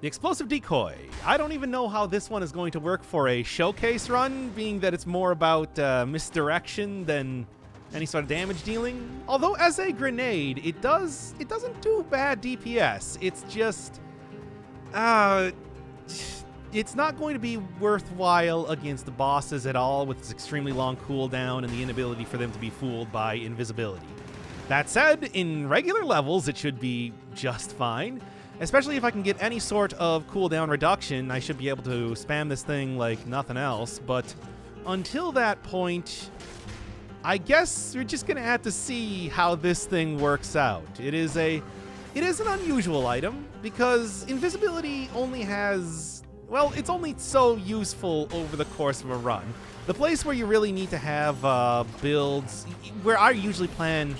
The explosive decoy. I don't even know how this one is going to work for a showcase run, being that it's more about misdirection than any sort of damage dealing. Although as a grenade, it doesn't do bad DPS. It's just it's not going to be worthwhile against the bosses at all with its extremely long cooldown and the inability for them to be fooled by invisibility. That said, in regular levels, it should be just fine. Especially if I can get any sort of cooldown reduction, I should be able to spam this thing like nothing else. But until that point, I guess we're just gonna have to see how this thing works out. It is an unusual item because invisibility only has, well, it's only so useful over the course of a run. The place where you really need to have builds, where I usually plan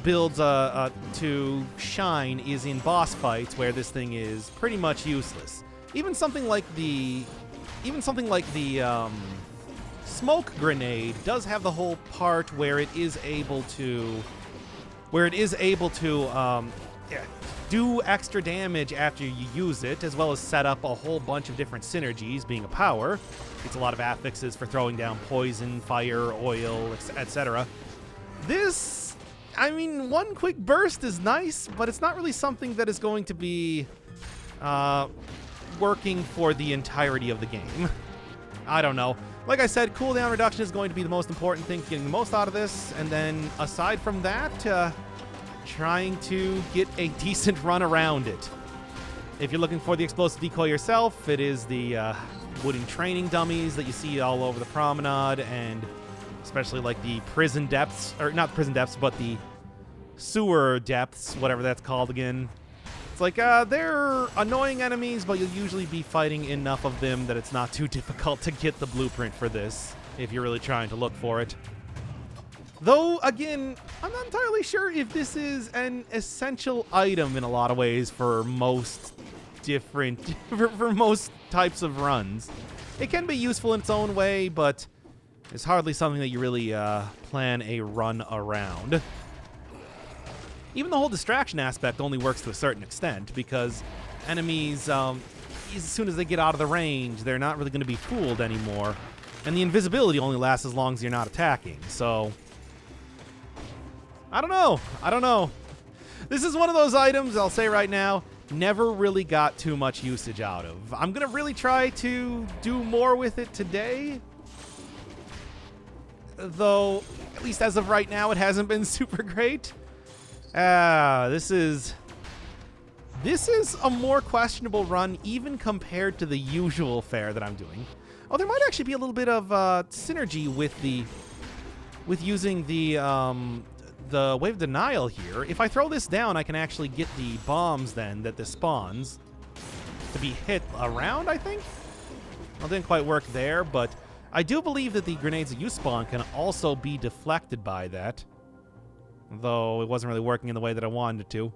builds to shine, is in boss fights where this thing is pretty much useless. Even something like the smoke grenade does have the whole part where it is able to do extra damage after you use it, as well as set up a whole bunch of different synergies. Being a power, it's a lot of affixes for throwing down poison, fire, oil, etc. This, I mean, one quick burst is nice, but it's not really something that is going to be working for the entirety of the game. I don't know. Like I said, cooldown reduction is going to be the most important thing, getting the most out of this, and then aside from that, trying to get a decent run around it. If you're looking for the explosive decoy yourself, it is the wooden training dummies that you see all over the promenade, and especially like the prison depths, or not prison depths, but the sewer depths, whatever that's called again. It's like, they're annoying enemies, but you'll usually be fighting enough of them that it's not too difficult to get the blueprint for this, if you're really trying to look for it. Though, again, I'm not entirely sure if this is an essential item in a lot of ways for most different, for most types of runs. It can be useful in its own way, but it's hardly something that you really plan a run around. Even the whole distraction aspect only works to a certain extent, because enemies, as soon as they get out of the range, they're not really going to be fooled anymore. And the invisibility only lasts as long as you're not attacking, so I don't know. This is one of those items, I'll say right now, never really got too much usage out of. I'm going to really try to do more with it today, though, at least as of right now, it hasn't been super great. This is a more questionable run even compared to the usual fare that I'm doing. Oh, there might actually be a little bit of synergy with using the wave denial here. If I throw this down, I can actually get the bombs then that this spawns to be hit around, I think. Well, it didn't quite work there, but I do believe that the grenades that you spawn can also be deflected by that. Though it wasn't really working in the way that I wanted it to.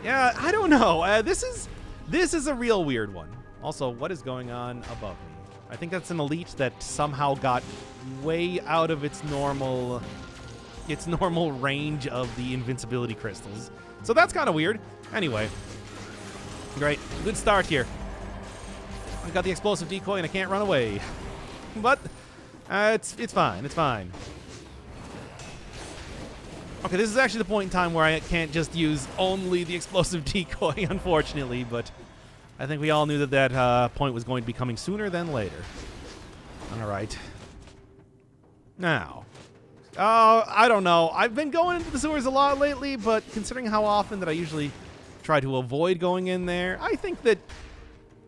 Yeah, I don't know. This is a real weird one. Also, what is going on above me? I think that's an elite that somehow got way out of its normal range of the invincibility crystals. So that's kind of weird. Anyway, great. Good start here. I got the explosive decoy and I can't run away. But it's fine. It's fine. Okay, this is actually the point in time where I can't just use only the explosive decoy, unfortunately, but I think we all knew that point was going to be coming sooner than later. All right. Now, I don't know. I've been going into the sewers a lot lately, but considering how often that I usually try to avoid going in there, I think that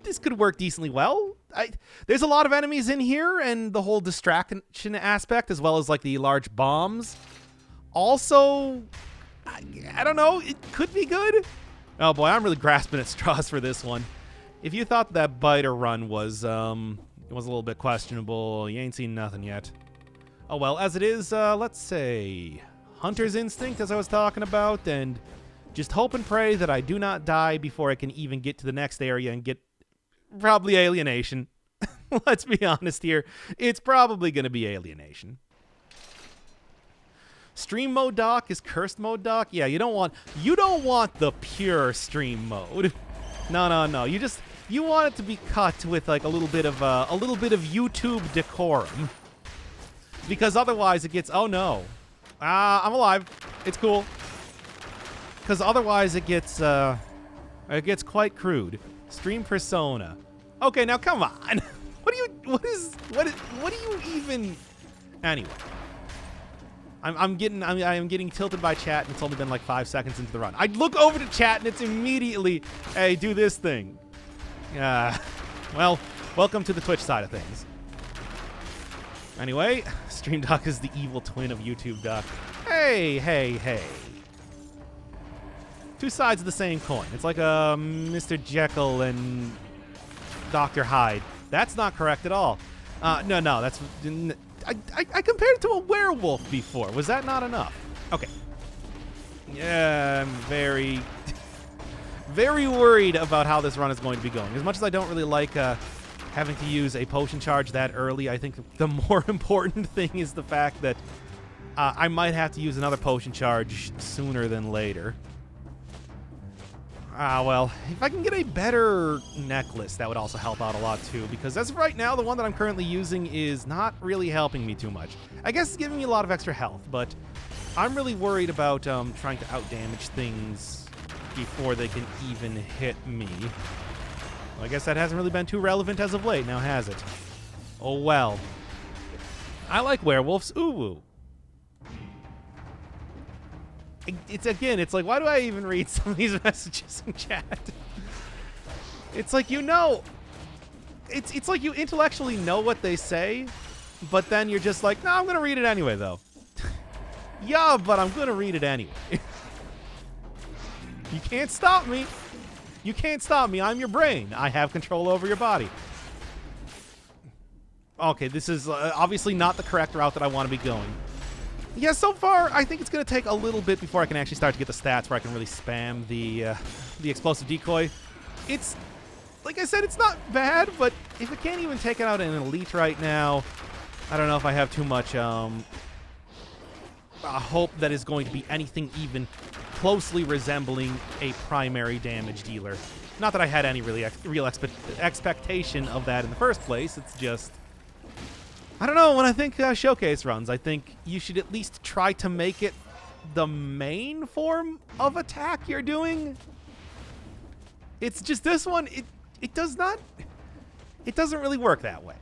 this could work decently well. There's a lot of enemies in here, and the whole distraction aspect, as well as like the large bombs. Also, I don't know, it could be good. Oh boy, I'm really grasping at straws for this one. If you thought that biter run was a little bit questionable, you ain't seen nothing yet. Oh well, as it is, let's say Hunter's Instinct, as I was talking about, and just hope and pray that I do not die before I can even get to the next area and get probably Alienation. Let's be honest here, it's probably going to be Alienation. Stream mode dock is cursed mode dock. Yeah, you don't want the pure stream mode. No, no, no. You want it to be cut with like a little bit of YouTube decorum, because otherwise it gets. Oh no, I'm alive. It's cool. Because otherwise it gets quite crude. Stream persona. Okay, now come on. What do you even? Anyway, I am getting tilted by chat, and it's only been like 5 seconds into the run. I look over to chat, and it's immediately, hey, do this thing. Well, welcome to the Twitch side of things. Anyway, Stream Duck is the evil twin of YouTube Duck. Hey, hey, hey. Two sides of the same coin. It's like a Mr. Jekyll and Dr. Hyde. That's not correct at all. No, that's... I compared it to a werewolf before. Was that not enough? Okay. Yeah, I'm very... very worried about how this run is going to be going. As much as I don't really like having to use a potion charge that early, I think the more important thing is the fact that I might have to use another potion charge sooner than later. Well, if I can get a better necklace, that would also help out a lot too, because as of right now, the one that I'm currently using is not really helping me too much. I guess it's giving me a lot of extra health, but I'm really worried about trying to outdamage things before they can even hit me. Well, I guess that hasn't really been too relevant as of late, now has it? Oh well. I like werewolves. Ooh. It's like, why do I even read some of these messages in chat? It's like, you know, it's like you intellectually know what they say, but then you're just like, no, I'm going to read it anyway, though. Yeah, but I'm going to read it anyway. You can't stop me. You can't stop me. I'm your brain. I have control over your body. Okay, this is obviously not the correct route that I want to be going. Yeah, so far, I think it's going to take a little bit before I can actually start to get the stats where I can really spam the explosive decoy. It's, like I said, it's not bad, but if it can't even take it out in an elite right now, I don't know if I have too much hope that is going to be anything even closely resembling a primary damage dealer. Not that I had any real expectation of that in the first place, it's just... I don't know, when I think showcase runs, I think you should at least try to make it the main form of attack you're doing. It's just this one, it doesn't really work that way.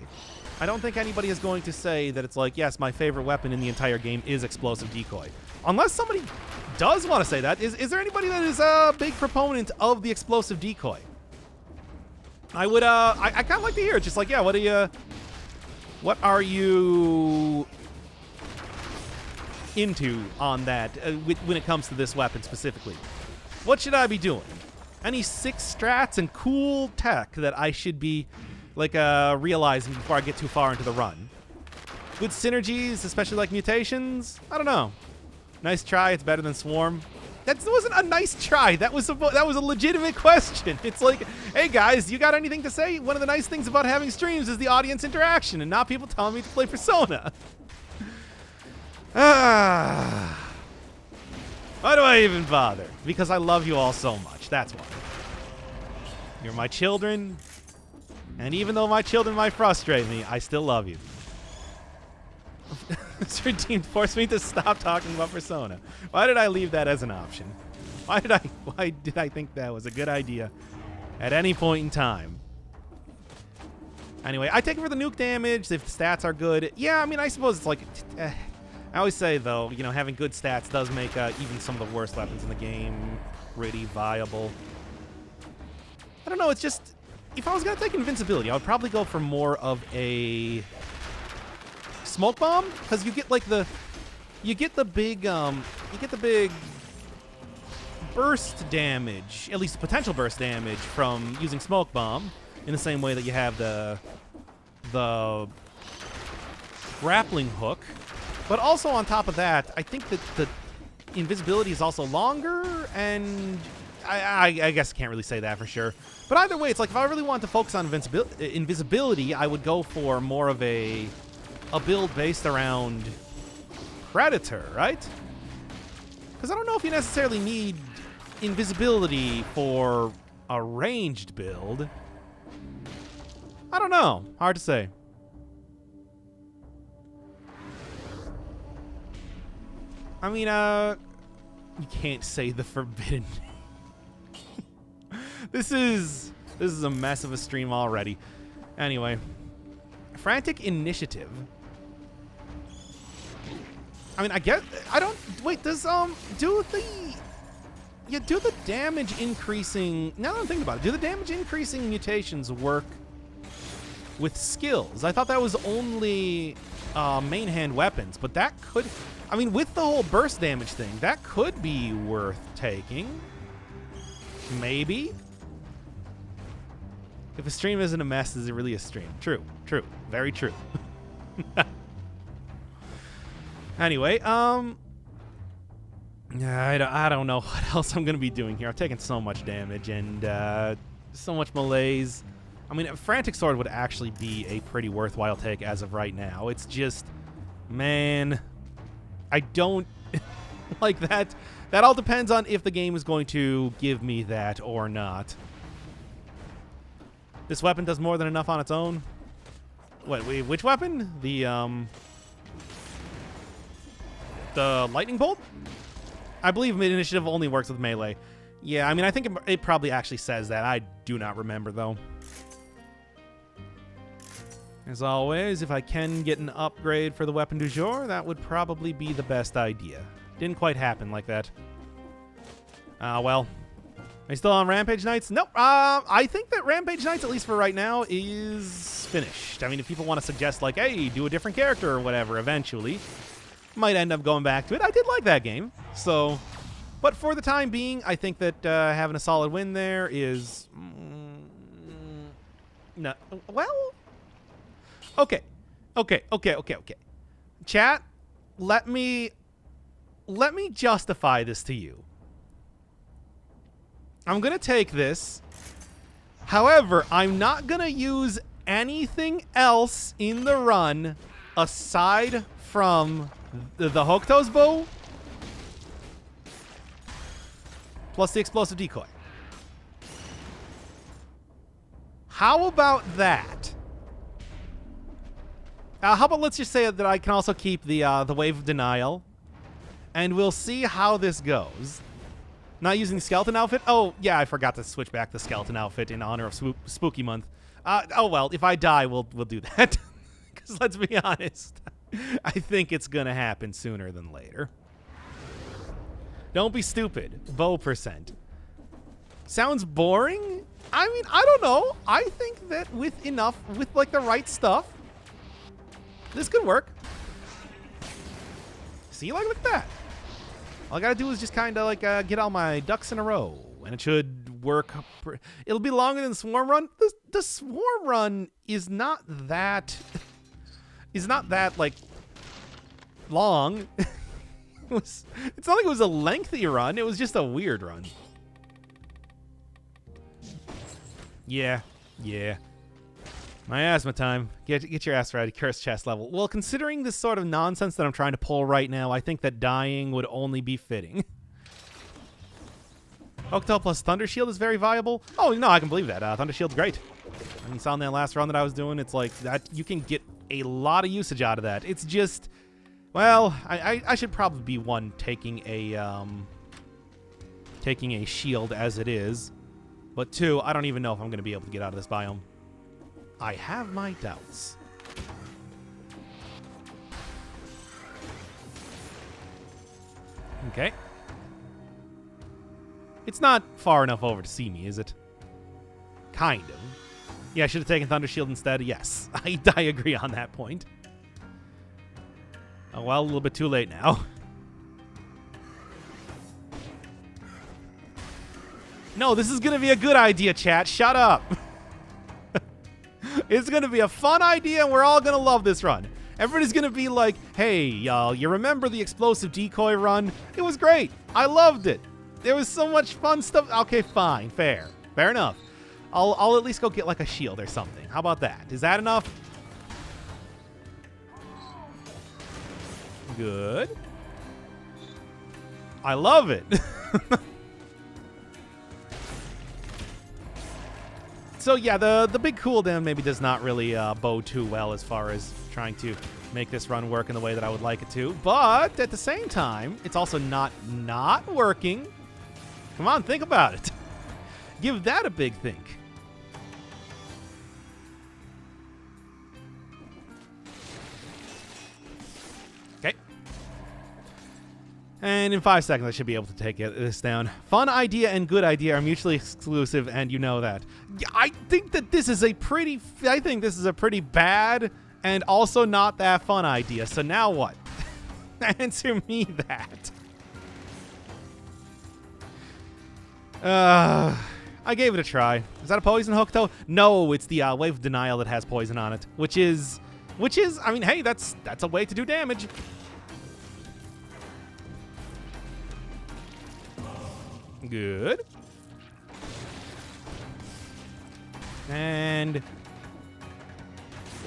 I don't think anybody is going to say that it's like, yes, my favorite weapon in the entire game is explosive decoy. Unless somebody does want to say that. Is there anybody that is a big proponent of the explosive decoy? I would, I kind of like to hear it. Just like, yeah, what are you into on that when it comes to this weapon specifically? What should I be doing? Any sick strats and cool tech that I should be like realizing before I get too far into the run? Good synergies, especially like mutations? I don't know. Nice try. It's better than Swarm. That wasn't a nice try. That was a legitimate question. It's like, hey guys, you got anything to say? One of the nice things about having streams is the audience interaction and not people telling me to play Persona. Why do I even bother? Because I love you all so much. That's why. You're my children. And even though my children might frustrate me, I still love you. Mr. Dean forced me to stop talking about Persona. Why did I leave that as an option? Why did I think that was a good idea at any point in time? Anyway, I take it for the nuke damage if the stats are good. Yeah, I mean, I suppose it's like... I always say, though, you know, having good stats does make even some of the worst weapons in the game pretty viable. I don't know, it's just... If I was going to take invincibility, I would probably go for more of a... smoke bomb, because you get like the big burst damage, at least potential burst damage from using smoke bomb in the same way that you have the grappling hook. But also on top of that, I think that the invisibility is also longer, and I guess I can't really say that for sure. But either way, it's like if I really want to focus on invisibility, I would go for more of a build based around Predator, right? Because I don't know if you necessarily need invisibility for a ranged build. I don't know. Hard to say. I mean, you can't say the forbidden. This is a mess of a stream already. Anyway, frantic initiative. I mean, I guess I don't wait. Does do the damage increasing? Now that I'm thinking about it, do the damage increasing mutations work with skills? I thought that was only main hand weapons, but that could. I mean, with the whole burst damage thing, that could be worth taking. Maybe. If a stream isn't a mess, is it really a stream? True. True. Very true. Anyway, I don't know what else I'm going to be doing here. I've taken so much damage and so much malaise. I mean, a Frantic Sword would actually be a pretty worthwhile take as of right now. It's just, man, I don't like that. That all depends on if the game is going to give me that or not. This weapon does more than enough on its own. What? Wait, which weapon? The lightning bolt? I believe mid-initiative only works with melee. Yeah, I mean, I think it probably actually says that. I do not remember, though. As always, if I can get an upgrade for the weapon du jour, that would probably be the best idea. Didn't quite happen like that. Well. Are you still on Rampage Knights? Nope. I think that Rampage Knights, at least for right now, is finished. I mean, if people want to suggest, like, hey, do a different character or whatever eventually, might end up going back to it. I did like that game. So, but for the time being, I think that having a solid win there is... no. Well... Okay. Chat, let me justify this to you. I'm going to take this. However, I'm not going to use anything else in the run aside from the Hokuto's bow plus the explosive decoy. How about that? How about let's just say that I can also keep the wave of denial, and we'll see how this goes. Not using the skeleton outfit? Oh, yeah, I forgot to switch back the skeleton outfit in honor of Spooky Month. Oh, well, if I die, we'll do that. Because let's be honest, I think it's going to happen sooner than later. Don't be stupid. Bow percent. Sounds boring? I mean, I don't know. I think that with like the right stuff, this could work. See, like, look at that. All I gotta do is just kind of like get all my ducks in a row, and it should work. It'll be longer than the Swarm Run. The Swarm Run is not that like long. It's not like it was a lengthy run. It was just a weird run. Yeah. My asthma time. Get your ass ready. Curse chest level. Well, considering this sort of nonsense that I'm trying to pull right now, I think that dying would only be fitting. Hokuto plus Thunder Shield is very viable. Oh, no, I can believe that. Thunder Shield's great. And you saw in that last run that I was doing, it's like that you can get a lot of usage out of that. It's just, well, I should probably be one taking a shield as it is. But two, I don't even know if I'm going to be able to get out of this biome. I have my doubts. Okay. It's not far enough over to see me, is it? Kind of. Yeah, I should have taken Thunder Shield instead. Yes, I agree on that point. Oh, well, a little bit too late now. No, this is going to be a good idea, chat. Shut up. It's going to be a fun idea, and we're all going to love this run. Everybody's going to be like, hey, y'all, you remember the explosive decoy run? It was great. I loved it. There was so much fun stuff. Okay, fine. Fair enough. I'll at least go get like a shield or something. How about that? Is that enough? Good. I love it. So yeah, the big cooldown maybe does not really bode too well as far as trying to make this run work in the way that I would like it to. But at the same time, it's also not working. Come on, think about it. Give that a big think. Okay. And in 5 seconds, I should be able to take this down. Fun idea and good idea are mutually exclusive, and you know that. I think this is a pretty bad and also not that fun idea. So now what? Answer me that. I gave it a try. Is that a poison hook though? No, it's the wave of denial that has poison on it, which is, I mean, hey, that's a way to do damage. Good. And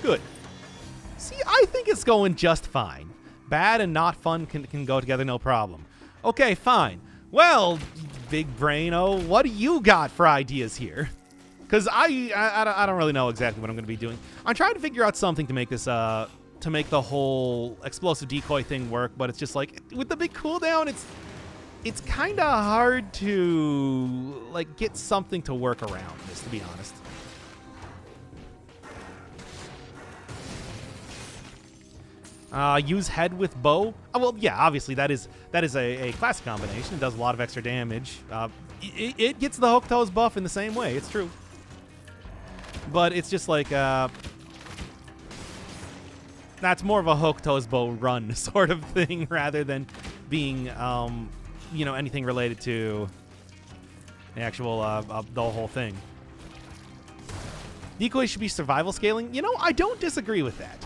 good. See, I think it's going just fine. Bad and not fun can go together, no problem. Okay, fine. Well, big braino, what do you got for ideas here? Because I don't really know exactly what I'm going to be doing. I'm trying to figure out something to make this to make the whole explosive decoy thing work, but it's just like with the big cooldown, it's kind of hard to like get something to work around this, to be honest. Use head with bow. Oh, well, yeah, obviously that is a classic combination. It does a lot of extra damage. It gets the hook toes buff in the same way. It's true. But it's just like that's more of a hook toes bow run sort of thing rather than being you know, anything related to the actual the whole thing. Decoy should be survival scaling. You know, I don't disagree with that.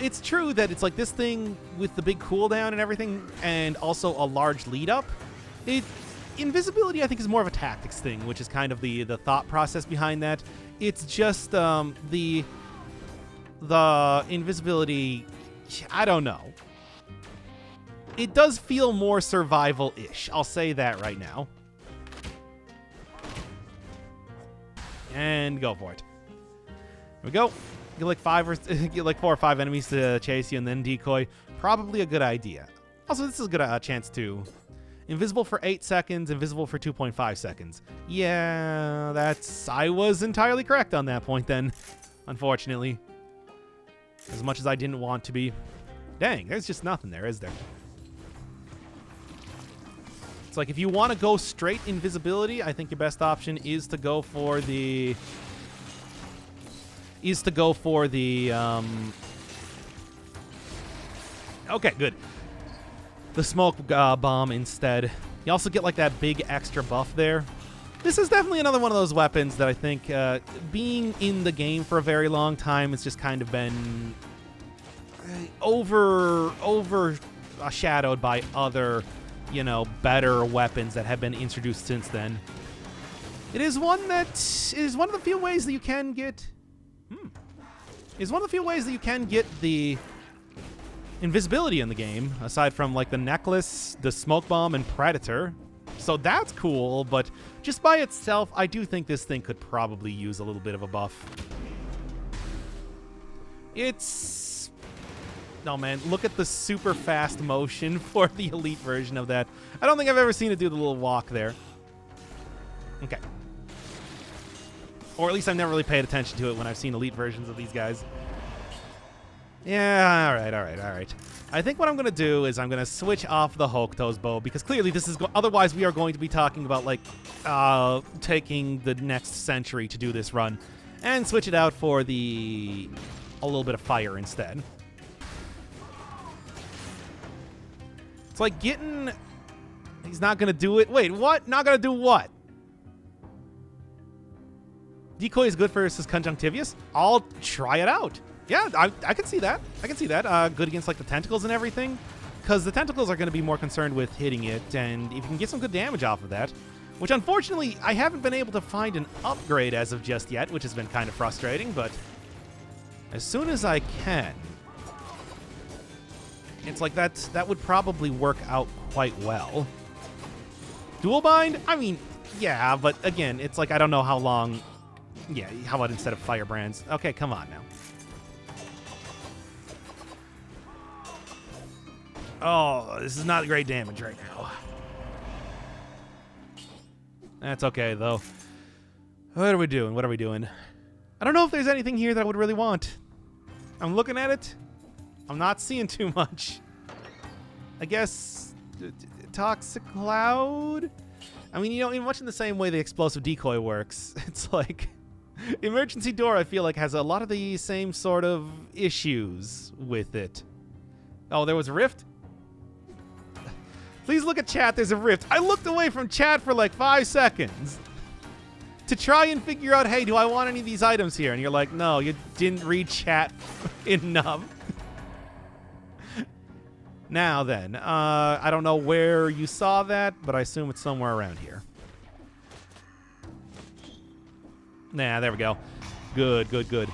It's true that it's like this thing with the big cooldown and everything, and also a large lead up. Invisibility, I think, is more of a tactics thing, which is kind of the thought process behind that. It's just the invisibility. I don't know. It does feel more survival-ish. I'll say that right now. And go for it. Here we go. Get like 4 or 5 enemies to chase you and then decoy. Probably a good idea. Also, this is a good chance to invisible for 8 seconds, invisible for 2.5 seconds. Yeah, I was entirely correct on that point then, unfortunately. As much as I didn't want to be. Dang, there's just nothing there, is there? It's like if you want to go straight invisibility, I think your best option is to go for the okay, good. The smoke bomb instead. You also get like that big extra buff there. This is definitely another one of those weapons that I think being in the game for a very long time has just kind of been overshadowed by other, you know, better weapons that have been introduced since then. It is one of the few ways that you can get the invisibility in the game, aside from like the necklace, the smoke bomb, and predator. So that's cool, but just by itself, I do think this thing could probably use a little bit of a buff. No, man, look at the super fast motion for the elite version of that. I don't think I've ever seen it do the little walk there. Okay. Or at least I've never really paid attention to it when I've seen elite versions of these guys. Yeah, all right. I think what I'm going to do is I'm going to switch off the Hokuto's bow, because clearly this is... otherwise, we are going to be talking about, like, taking the next century to do this run, and switch it out for a little bit of fire instead. It's like getting... He's not going to do it. Wait, what? Not going to do what? Decoy is good versus Conjunctivius? I'll try it out. Yeah, I can see that. Good against like the tentacles and everything, because the tentacles are going to be more concerned with hitting it, and if you can get some good damage off of that, which unfortunately I haven't been able to find an upgrade as of just yet, which has been kind of frustrating, but as soon as I can, it's like that would probably work out quite well. Dual bind? I mean, yeah, but again, it's like I don't know how long Yeah, how about instead of firebrands? Okay, come on now. Oh, this is not great damage right now. That's okay, though. What are we doing? What are we doing? I don't know if there's anything here that I would really want. I'm looking at it. I'm not seeing too much. I guess Toxic Cloud? I mean, you know, much in the same way the explosive decoy works. It's like Emergency Door, I feel like, has a lot of the same sort of issues with it. Oh, there was a rift? Please look at chat, there's a rift. I looked away from chat for like 5 seconds to try and figure out, hey, do I want any of these items here? And you're like, no, you didn't read chat enough. Now then, I don't know where you saw that, but I assume it's somewhere around here. Nah, there we go. Good, good, good.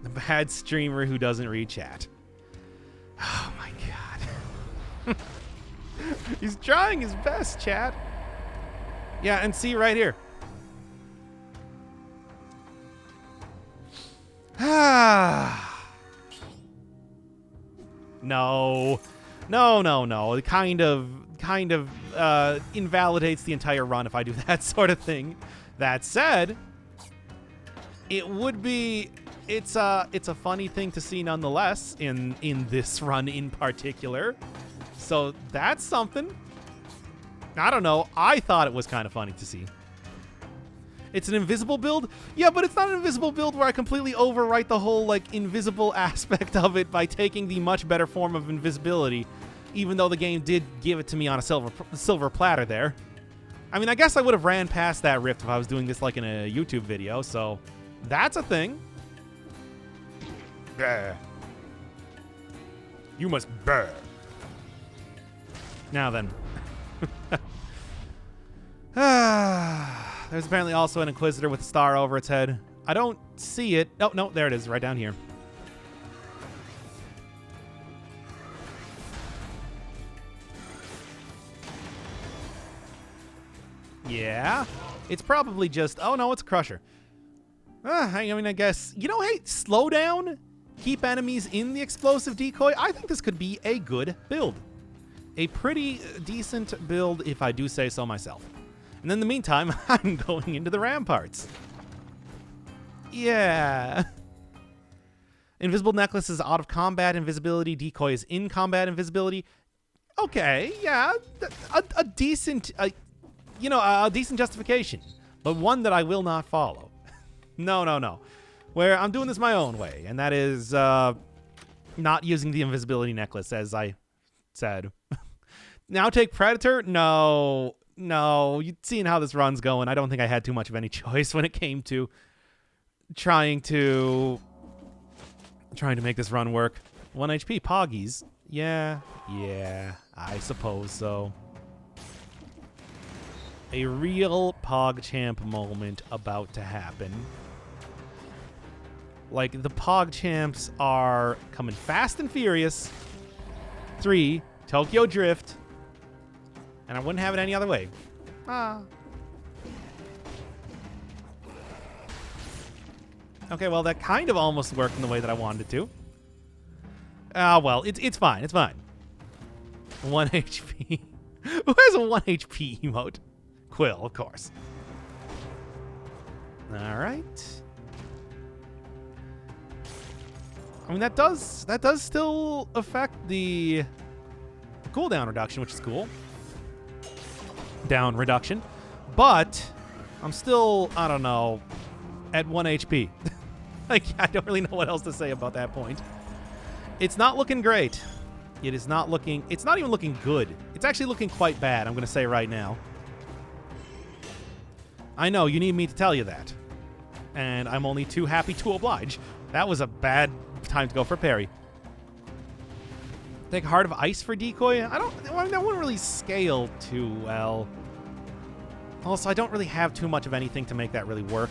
The bad streamer who doesn't read chat. Oh my god. He's trying his best, chat. Yeah, and see right here. No. No, no, no. It kind of invalidates the entire run if I do that sort of thing. That said, it would be it's a funny thing to see nonetheless in this run in particular. So that's something. I don't know. I thought it was kind of funny to see. It's an invisible build? Yeah, but it's not an invisible build where I completely overwrite the whole, like, invisible aspect of it by taking the much better form of invisibility, even though the game did give it to me on a silver platter there. I mean, I guess I would have ran past that rift if I was doing this, like, in a YouTube video, so that's a thing. Brr. You must burn. Now then. There's apparently also an Inquisitor with a star over its head. I don't see it. Oh, no, there it is, right down here. Yeah. It's probably just... Oh, no, it's a Crusher. I mean, I guess... You know, hey, slow down. Keep enemies in the explosive decoy. I think this could be a good build. A pretty decent build, if I do say so myself. And in the meantime, I'm going into the ramparts. Yeah. Invisible necklace is out of combat invisibility. Decoy is in combat invisibility. Okay, yeah. A decent, you know, a decent justification. But one that I will not follow. No, no, no. Where I'm doing this my own way. And that is not using the invisibility necklace, as I said. Now take Predator? No. No, you've seen how this run's going. I don't think I had too much of any choice when it came to trying to make this run work. 1 HP, Poggies. Yeah, I suppose so. A real PogChamp moment about to happen. Like, the PogChamps are coming fast and furious. 3, Tokyo Drift. And I wouldn't have it any other way. Okay, well, that kind of almost worked in the way that I wanted it to. Well, it's fine. It's fine. 1 HP. Who has a 1 HP emote? Quill, of course. All right. I mean, that does still affect the cooldown reduction, which is cool. Down reduction, but I'm still, I don't know, at 1 HP. Like, I don't really know what else to say about that point. It's not looking great. It is not looking, it's not even looking good. It's actually looking quite bad, I'm going to say right now. I know, you need me to tell you that. And I'm only too happy to oblige. That was a bad time to go for parry. Take Heart of Ice for Decoy? I mean, that wouldn't really scale too well. Also, I don't really have too much of anything to make that really work.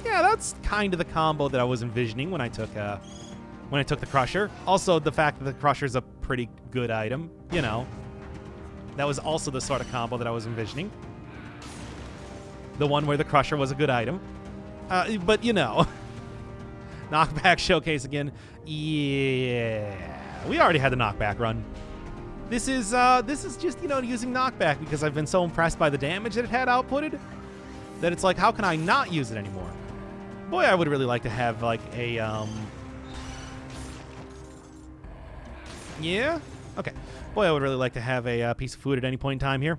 Yeah, that's kind of the combo that I was envisioning when I took the Crusher. Also, the fact that the Crusher's a pretty good item, you know. That was also the sort of combo that I was envisioning. The one where the Crusher was a good item. But, you know. Knockback showcase again. Yeah. We already had the knockback run. This is just, you know, using knockback because I've been so impressed by the damage that it had outputted that it's like, how can I not use it anymore? Boy, I would really like to have, like, a, Yeah? Okay. Boy, I would really like to have a piece of food at any point in time here.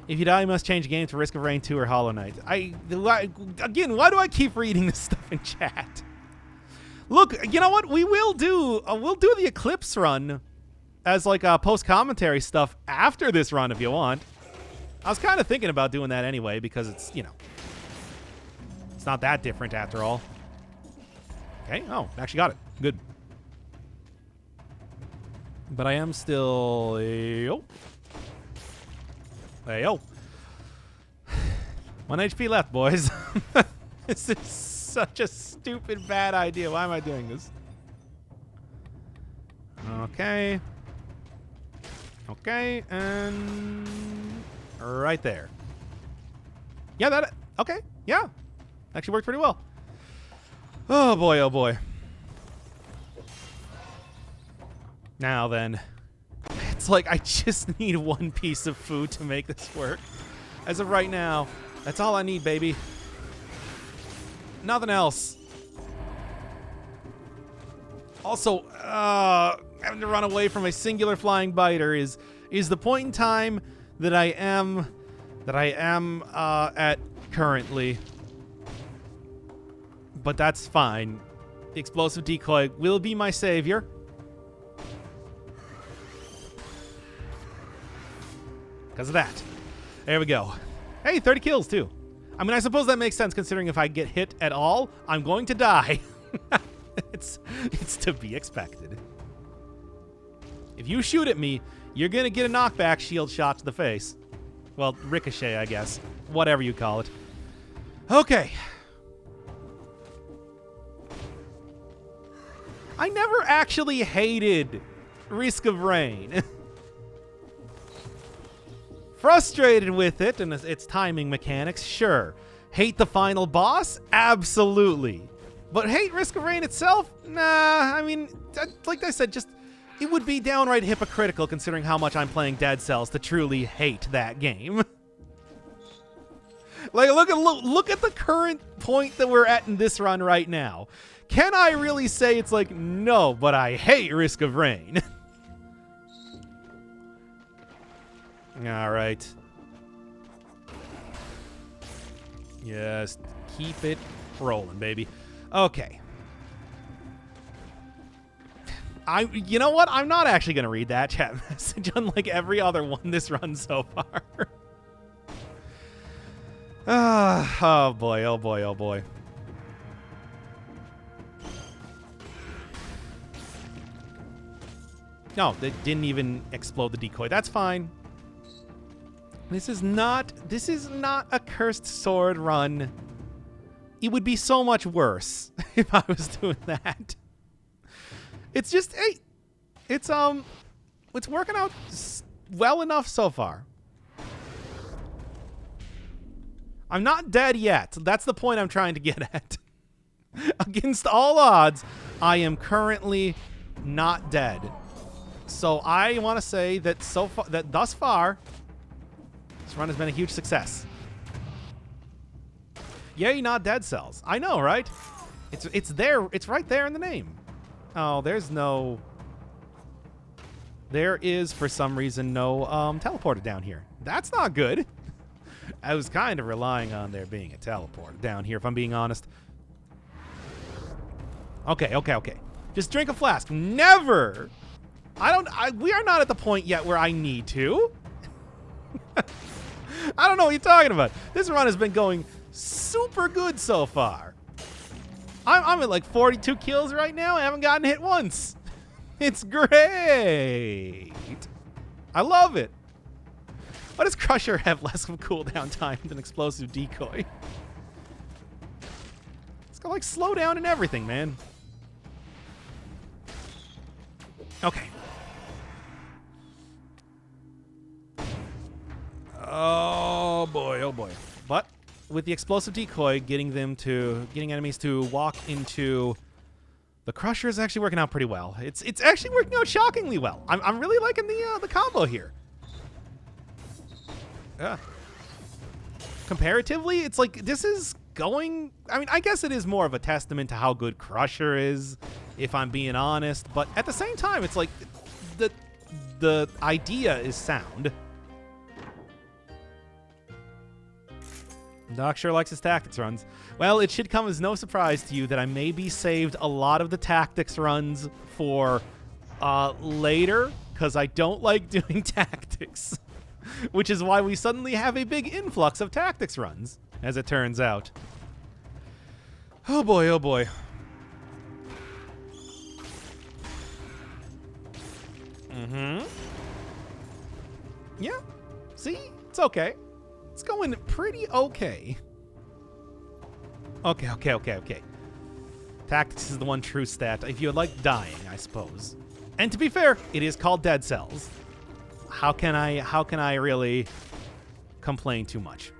If you die, you must change game to Risk of Rain 2 or Hollow Knight. Again, why do I keep reading this stuff in chat? Look, you know what? We will do, we'll do the Eclipse run as, like, post-commentary stuff after this run if you want. I was kind of thinking about doing that anyway because it's, you know, it's not that different after all. Okay. Oh, actually got it. Good. But I am still... Hey-yo. Hey-yo. 1 HP left, boys. This is such a stupid, bad idea. Why am I doing this? Okay. Okay, and... right there. Yeah, that... Okay, yeah. Actually worked pretty well. Oh, boy, oh, boy. Now then, it's like I just need one piece of food to make this work. As of right now, that's all I need, baby. Nothing else. Also, having to run away from a singular flying biter is the point in time that I am at currently. But that's fine. The explosive decoy will be my savior. Because of that. There we go. Hey, 30 kills, too. I mean, I suppose that makes sense, considering if I get hit at all, I'm going to die. It's to be expected. If you shoot at me, you're going to get a knockback shield shot to the face. Well, ricochet, I guess. Whatever you call it. Okay. I never actually hated Risk of Rain. Frustrated with it and its timing mechanics, sure. Hate the final boss? Absolutely. But hate Risk of Rain itself? Nah, I mean, like I said, just it would be downright hypocritical considering how much I'm playing Dead Cells to truly hate that game. Like, look at the current point that we're at in this run right now. Can I really say it's like, no, but I hate Risk of Rain? All right. Just keep it rolling, baby. Okay. You know what? I'm not actually going to read that chat message, unlike every other one this run so far. Oh, boy. Oh, boy. Oh, boy. No, they didn't even explode the decoy. That's fine. This is not a cursed sword run. It would be so much worse if I was doing that. It's just, hey, it's working out well enough so far. I'm not dead yet. That's the point I'm trying to get at. Against all odds, I am currently not dead. So I want to say that thus far, this run has been a huge success. Yay, not Dead Cells. I know, right? It's there. It's right there in the name. Oh, there is, for some reason, no teleporter down here. That's not good. I was kind of relying on there being a teleporter down here, if I'm being honest. Okay. Just drink a flask. Never! We are not at the point yet where I need to. I don't know what you're talking about. This run has been going super good so far. I'm at like 42 kills right now. I haven't gotten hit once. It's great. I love it. Why does Crusher have less of a cooldown time than Explosive Decoy? It's got like slowdown and everything, man. Okay. Oh boy, oh boy. But with the explosive decoy, getting enemies to walk into the crusher is actually working out pretty well. It's actually working out shockingly well. I'm really liking the combo here. Comparatively, it's like this is going. I mean, I guess it is more of a testament to how good Crusher is, if I'm being honest. But at the same time, it's like the idea is sound. Doc sure likes his tactics runs. Well, it should come as no surprise to you that I maybe saved a lot of the tactics runs for later, because I don't like doing tactics. Which is why we suddenly have a big influx of tactics runs, as it turns out. Oh boy, oh boy. Mm-hmm. Yeah, see? It's okay. It's going pretty okay. Okay. Tactics is the one true stat. If you like dying, I suppose. And to be fair, it is called Dead Cells. How can I really complain too much?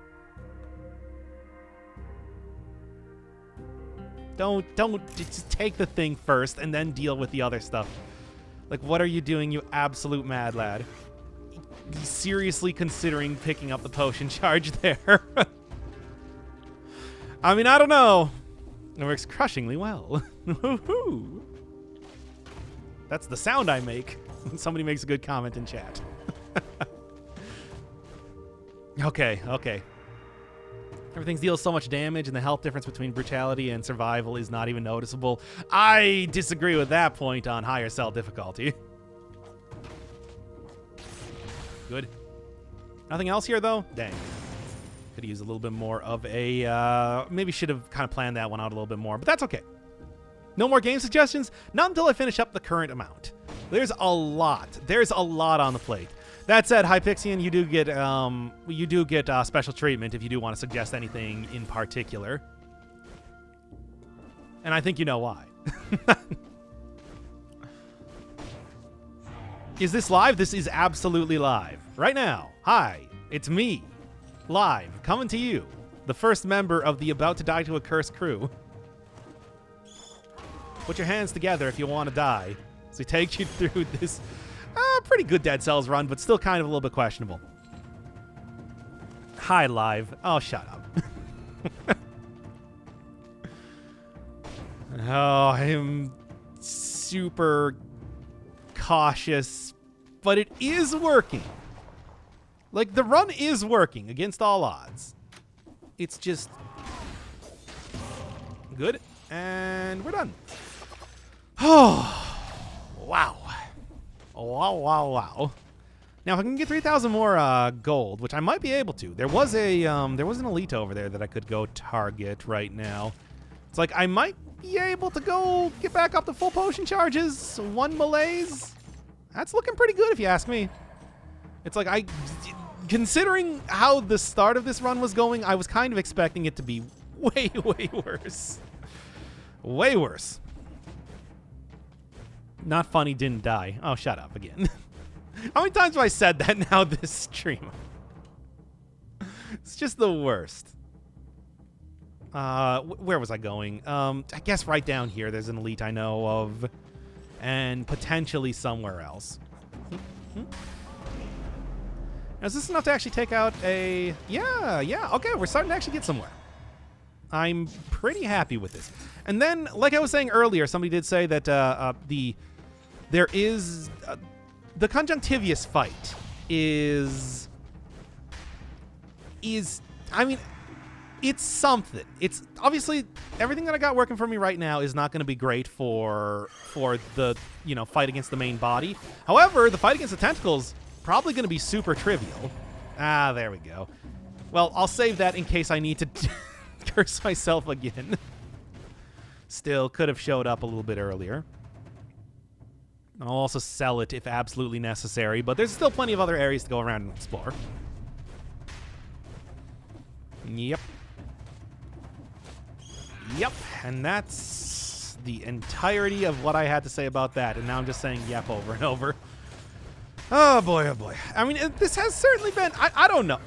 Don't just take the thing first and then deal with the other stuff. Like, what are you doing, you absolute mad lad? You seriously considering picking up the potion charge there? I mean, I don't know. It works crushingly well. Woohoo! That's the sound I make when somebody makes a good comment in chat. Okay. Everything deals so much damage, and the health difference between brutality and survival is not even noticeable. I disagree with that point on higher cell difficulty. Good. Nothing else here, though? Dang. Could use a little bit more of a... maybe should have kind of planned that one out a little bit more, but that's okay. No more game suggestions? Not until I finish up the current amount. There's a lot. There's a lot on the plate. That said, Hypixian, you do get special treatment if you do want to suggest anything in particular. And I think you know why. Is this live? This is absolutely live. Right now. Hi, it's me. Live, coming to you. The first member of the About to Die to a Curse crew. Put your hands together if you want to die. So he takes you through this pretty good Dead Cells run, but still kind of a little bit questionable. Hi, live. Oh, shut up. Oh, I'm super cautious, but it is working. Like, the run is working against all odds. It's just good, and we're done. Oh, wow. Wow. Now, if I can get 3,000 more gold, which I might be able to, there was an elite over there that I could go target right now. It's like I might be able to go get back up to full potion charges. 1 malaise. That's looking pretty good if you ask me. It's like considering how the start of this run was going, I was kind of expecting it to be way worse. Way worse. Not funny, didn't die. Oh, shut up again. How many times have I said that now this stream? It's just the worst. Where was I going? I guess right down here there's an elite I know of. And potentially somewhere else. Now, is this enough to actually take out a... Yeah. Okay, we're starting to actually get somewhere. I'm pretty happy with this. And then, like I was saying earlier, somebody did say that there is... the Conjunctivius fight is... I mean, it's something. It's obviously everything that I got working for me right now is not going to be great for the, fight against the main body. However, the fight against the tentacles probably going to be super trivial. Ah, there we go. Well, I'll save that in case I need to curse myself again. Still, could have showed up a little bit earlier. I'll also sell it if absolutely necessary, but there's still plenty of other areas to go around and explore. Yep, and that's the entirety of what I had to say about that, and now I'm just saying yep over and over. Oh boy. I mean, this has certainly been, I don't know.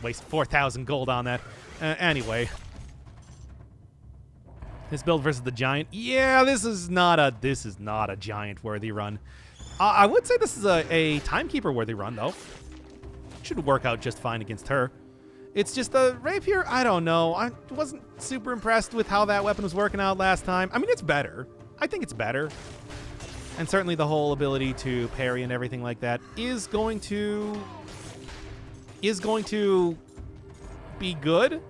Waste 4,000 gold on that. Anyway. This build versus the giant. Yeah, this is not a giant worthy run. I would say this is a timekeeper worthy run though. Should work out just fine against her. It's just the rapier, I don't know. I wasn't super impressed with how that weapon was working out last time. I mean, it's better. I think it's better. And certainly the whole ability to parry and everything like that is going to be good.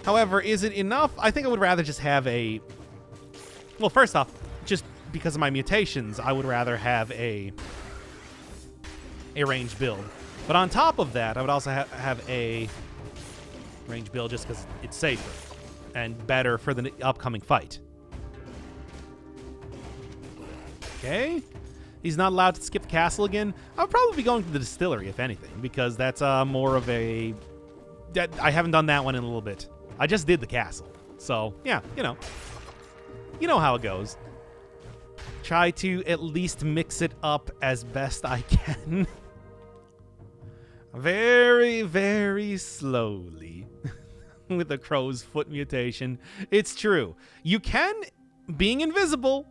However, is it enough? I think I would rather just have a... Well, first off, just because of my mutations, I would rather have a ranged build. But on top of that, I would also have a ranged build just because it's safer and better for the upcoming fight. Okay. He's not allowed to skip the castle again. I would probably be going to the distillery, if anything, because that's more of a... I haven't done that one in a little bit. I just did the castle. So, yeah, you know how it goes. Try to at least mix it up as best I can. Very, very slowly with the crow's foot mutation. It's true. You can, being invisible,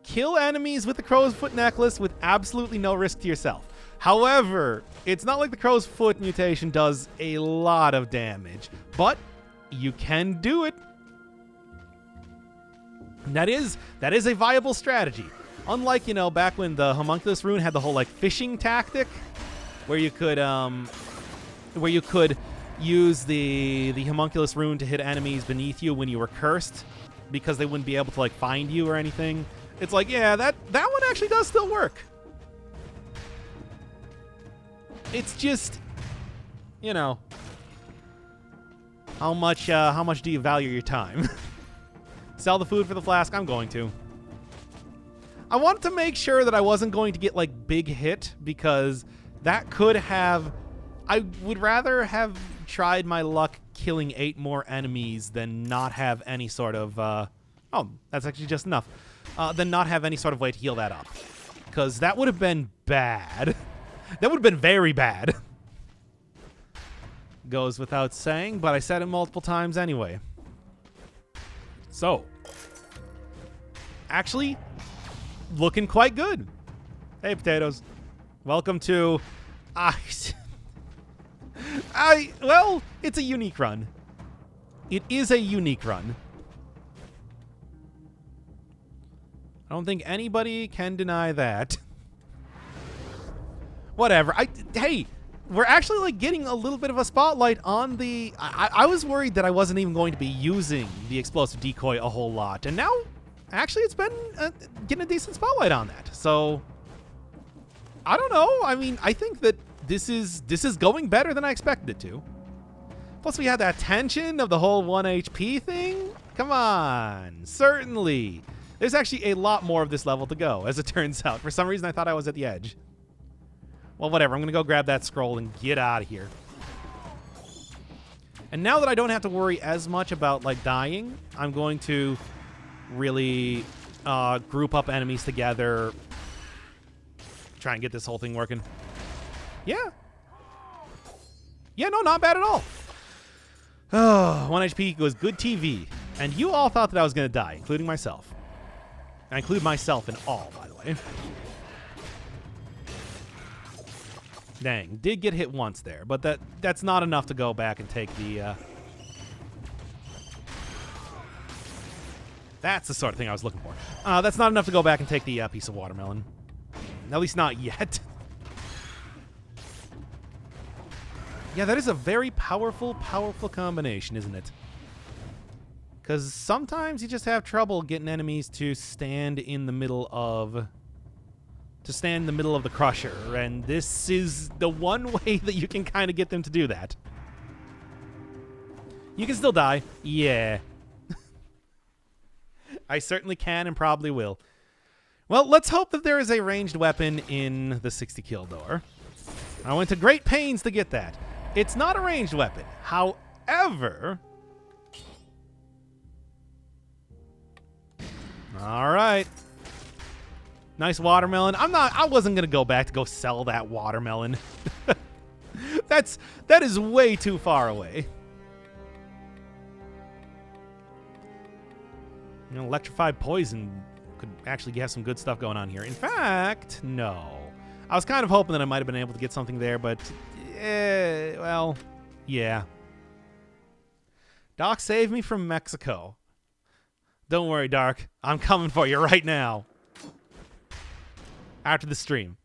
kill enemies with the crow's foot necklace with absolutely no risk to yourself. However, it's not like the crow's foot mutation does a lot of damage, but you can do it. And that is a viable strategy. Unlike, back when the homunculus rune had the whole fishing tactic, where you could use the homunculus rune to hit enemies beneath you when you were cursed, because they wouldn't be able to find you or anything. It's like, yeah, that one actually does still work. It's just, how much do you value your time? Sell the food for the flask. I'm going to. I wanted to make sure that I wasn't going to get big hit, because that could have... I would rather have tried my luck killing 8 more enemies than not have any sort of... oh, that's actually just enough. Than not have any sort of way to heal that up. Because that would have been bad. That would have been very bad. Goes without saying, but I said it multiple times anyway. So, actually, looking quite good. Hey, potatoes. Welcome to... well, it's a unique run. It is a unique run. I don't think anybody can deny that. Whatever. Hey, we're actually getting a little bit of a spotlight on the... I was worried that I wasn't even going to be using the explosive decoy a whole lot, and now actually it's been getting a decent spotlight on that. So I don't know. I mean, I think that this is going better than I expected it to. Plus we had that tension of the whole 1 HP thing. Come on. Certainly. There's actually a lot more of this level to go, as it turns out. For some reason I thought I was at the edge. Well, whatever. I'm going to go grab that scroll and get out of here. And now that I don't have to worry as much about, dying, I'm going to really group up enemies together. Try and get this whole thing working. Yeah. Yeah, no, not bad at all. Oh, 1 HP was good TV. And you all thought that I was going to die, including myself. I include myself in all, by the way. Dang, did get hit once there, but that's not enough to go back and take the... That's the sort of thing I was looking for. That's not enough to go back and take the piece of watermelon. At least not yet. Yeah, that is a very powerful, powerful combination, isn't it? Because sometimes you just have trouble getting enemies to stand in the middle of... the crusher, and this is the one way that you can kind of get them to do that. You can still die. Yeah. I certainly can and probably will. Well, let's hope that there is a ranged weapon in the 60 kill door. I went to great pains to get that. It's not a ranged weapon. However... All right. Nice watermelon. I wasn't going to go back to go sell that watermelon. that is way too far away. You know, electrified poison could actually have some good stuff going on here. In fact, no. I was kind of hoping that I might have been able to get something there, but well, yeah. Doc, save me from Mexico. Don't worry, Dark. I'm coming for you right now. After the stream.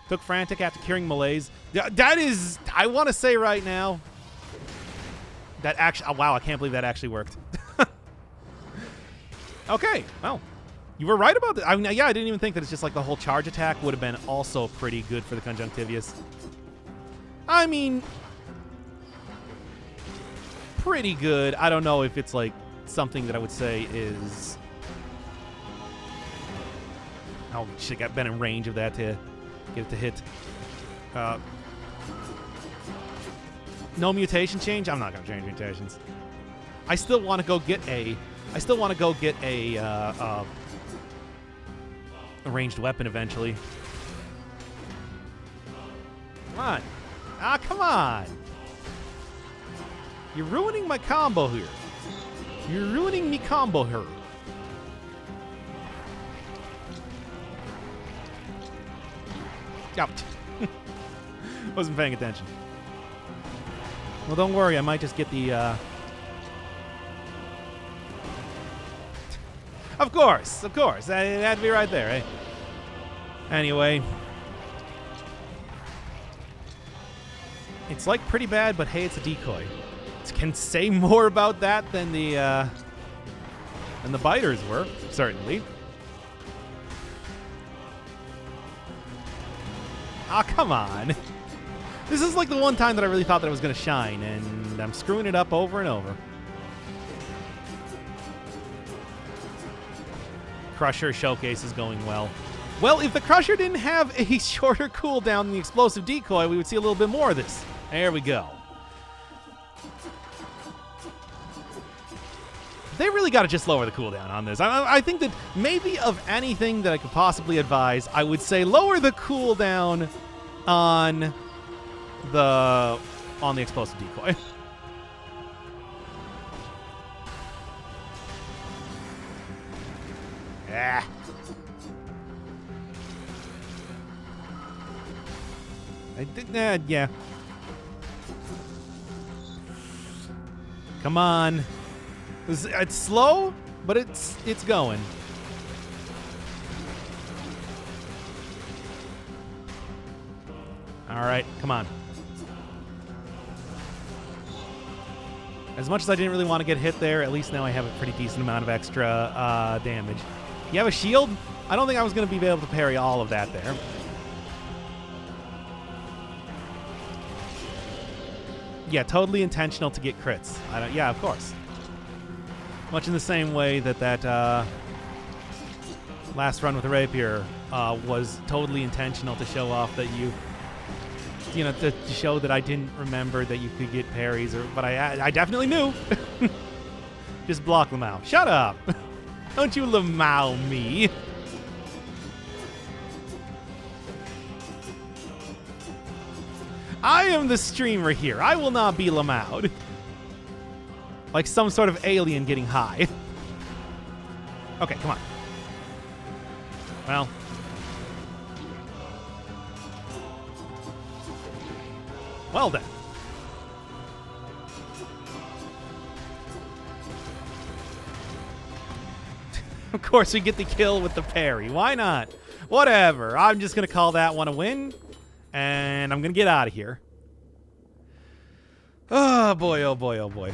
Took frantic after curing malaise. That is, I want to say right now, that actually, oh, wow, I can't believe that actually worked. Okay, well, you were right about that. I mean, yeah, I didn't even think that it's just like the whole charge attack would have been also pretty good for the Conjunctivius. I mean, pretty good. I don't know if it's like something that I would say is... Oh, shit, got been in range of that to get it to hit. No mutation change? I'm not going to change mutations. I still want to go get a... a ranged weapon eventually. Come on. Ah, come on. You're ruining my combo here. You're ruining me combo here. Out. Wasn't paying attention. Well, don't worry. I might just get the... Of course. It had to be right there, eh? Anyway. It's like pretty bad, but hey, it's a decoy. Can say more about that than the biters were, certainly. Ah, come on. This is like the one time that I really thought that I was going to shine, and I'm screwing it up over and over. Crusher showcase is going well. Well, if the Crusher didn't have a shorter cooldown than the explosive decoy, we would see a little bit more of this. There we go. They really got to just lower the cooldown on this. I think that maybe of anything that I could possibly advise, I would say lower the cooldown on the explosive decoy. Ah. I did, yeah. Come on. It's slow, but it's going. All right, come on. As much as I didn't really want to get hit there, at least now I have a pretty decent amount of extra damage. You have a shield? I don't think I was going to be able to parry all of that there. Yeah, totally intentional to get crits. Yeah, of course. Much in the same way that last run with the rapier was totally intentional to show off that you know, to show that I didn't remember that you could get parries, but I definitely knew. Just block Lamau. Shut up! Don't you Lamau me. I am the streamer here. I will not be Lamau'd. Like some sort of alien getting high. Okay, come on. Well. Well then. Of course we get the kill with the parry. Why not? Whatever. I'm just going to call that one a win. And I'm going to get out of here. Oh boy, oh boy, oh boy.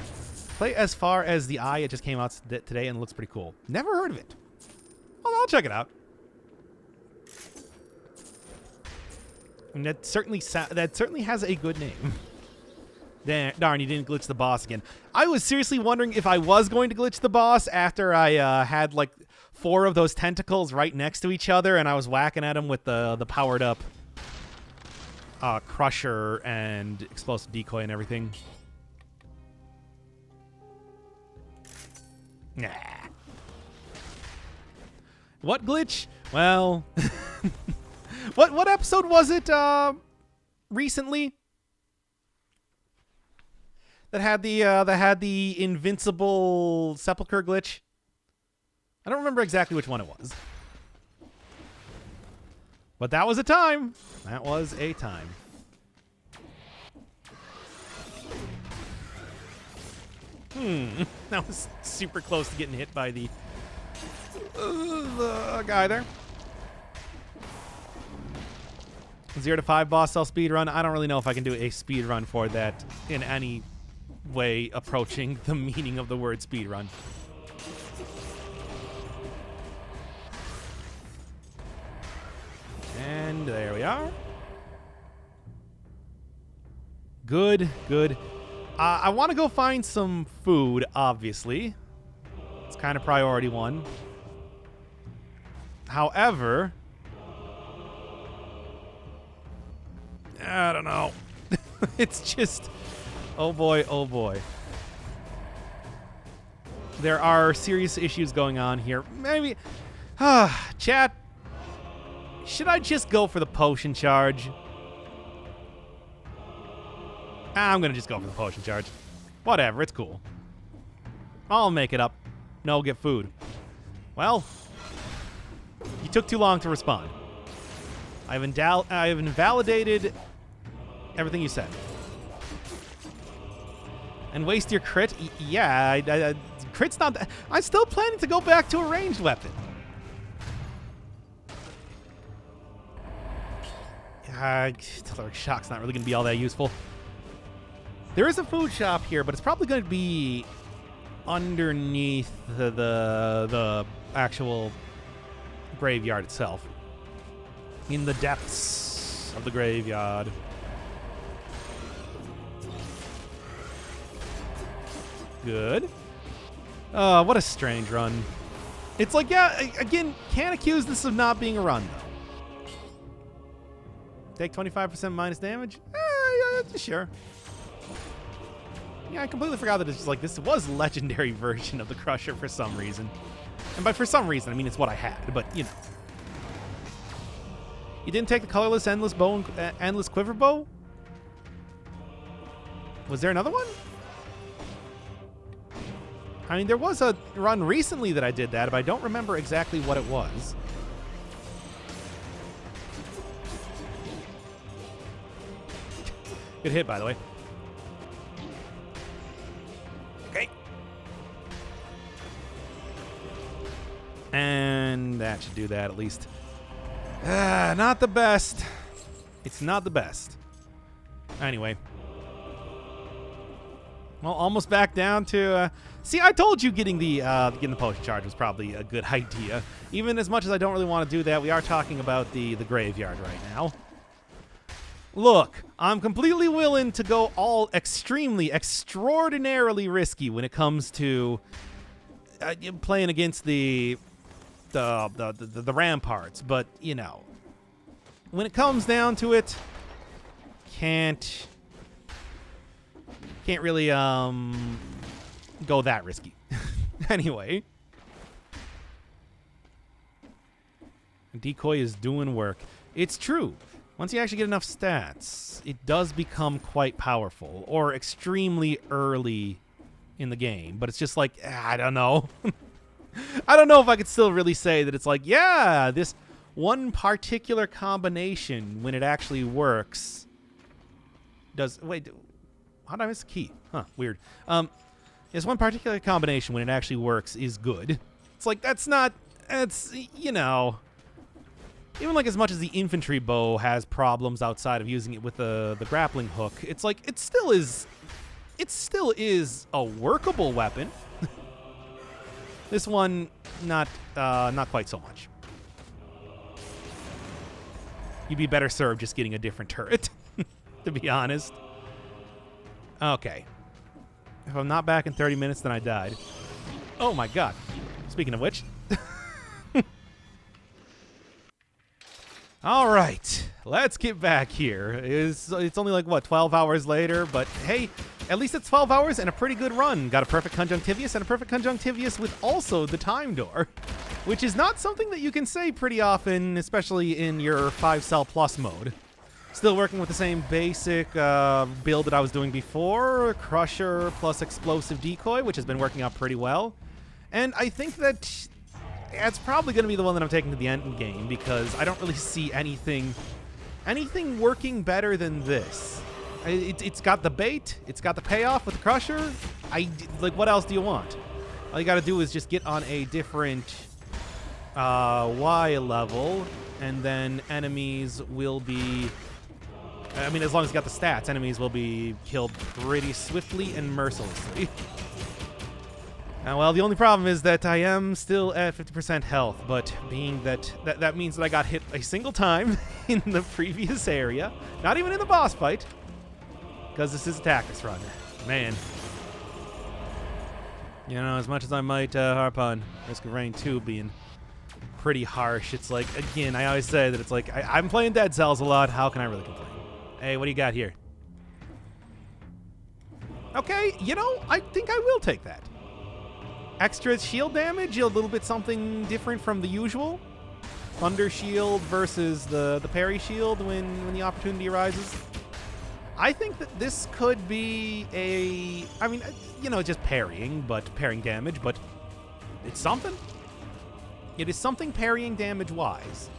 Play As Far As the Eye. It just came out today and looks pretty cool. Never heard of it. Well, I'll check it out. And that certainly has a good name. Darn, you didn't glitch the boss again. I was seriously wondering if I was going to glitch the boss after I had like 4 of those tentacles right next to each other, and I was whacking at him with the powered up Crusher and explosive decoy and everything. Nah. What glitch? Well, What episode was it recently that had the invincible sepulcher glitch? I don't remember exactly which one it was. But that was a time. That was a time. That was super close to getting hit by the guy there. 0 to 5 boss cell speed run. I don't really know if I can do a speed run for that in any way approaching the meaning of the word speed run. And there we are. Good, good. I want to go find some food, obviously. It's kind of priority one. However, I don't know. It's just, oh boy, oh boy. There are serious issues going on here. Maybe, chat, should I just go for the potion charge? I'm going to just go for the potion charge. Whatever, it's cool. I'll make it up. No, get food. Well, you took too long to respond. I've invalidated everything you said. And waste your crit? Yeah, crit's not that. I'm still planning to go back to a ranged weapon. Telluric Shock's not really going to be all that useful. There is a food shop here, but it's probably going to be underneath the actual graveyard itself. In the depths of the graveyard. Good. What a strange run. It's like, yeah, again, can't accuse this of not being a run, though. Take 25% minus damage? Yeah, sure. Yeah, I completely forgot that it's just like this was legendary version of the Crusher for some reason. And by for some reason, I mean it's what I had, but you know. You didn't take the colorless endless bow and endless quiver bow? Was there another one? I mean, there was a run recently that I did that, but I don't remember exactly what it was. Good hit, by the way. Okay. And that should do that at least. Not the best. It's not the best. Anyway. Well, almost back down to... see, I told you getting the potion charge was probably a good idea. Even as much as I don't really want to do that, we are talking about the graveyard right now. Look, I'm completely willing to go all extraordinarily risky when it comes to playing against the ramparts, but you know, when it comes down to it, can't really go that risky. Anyway, Decoy is doing work. It's true. Once you actually get enough stats, it does become quite powerful, or extremely early in the game. But it's just like, I don't know. I don't know if I could still really say that it's like, yeah, this one particular combination, when it actually works, does... Wait, how did I miss the key? Huh, weird. This one particular combination, when it actually works, is good. It's like, that's not... It's, you know... Even like as much as the infantry bow has problems outside of using it with the grappling hook, it's like it still is a workable weapon. This one not quite so much. You'd be better served just getting a different turret, to be honest. Okay. If I'm not back in 30 minutes, then I died. Oh my god. Speaking of which. All right, let's get back here. It's only like, what, 12 hours later? But hey, at least it's 12 hours and a pretty good run. Got a perfect Conjunctivius and a perfect Conjunctivius with also the time door. which is not something that you can say pretty often, especially in your 5-cell plus mode. Still working with the same basic build that I was doing before, Crusher plus Explosive Decoy, which has been working out pretty well. And I think that it's probably going to be the one that I'm taking to the end game, because I don't really see anything working better than this. It's got the bait, it's got the payoff with the Crusher. Like, what else do you want? All you got to do is just get on a different Y level, and then enemies will be... I mean, as long as you got the stats, enemies will be killed pretty swiftly and mercilessly. Well, the only problem is that I am still at 50% health, but being that means that I got hit a single time in the previous area, not even in the boss fight, because this is a Tactics run. Man. You know, as much as I might harp on Risk of Rain 2 being pretty harsh, it's like, again, I always say that it's like, I'm playing Dead Cells a lot, how can I really complain? Hey, what do you got here? Okay, you know, I think I will take that. Extra shield damage, a little bit something different from the usual. Thunder shield versus the parry shield when the opportunity arises. I think that this could be I mean, you know, just parrying damage, but it's something. It is something parrying damage-wise.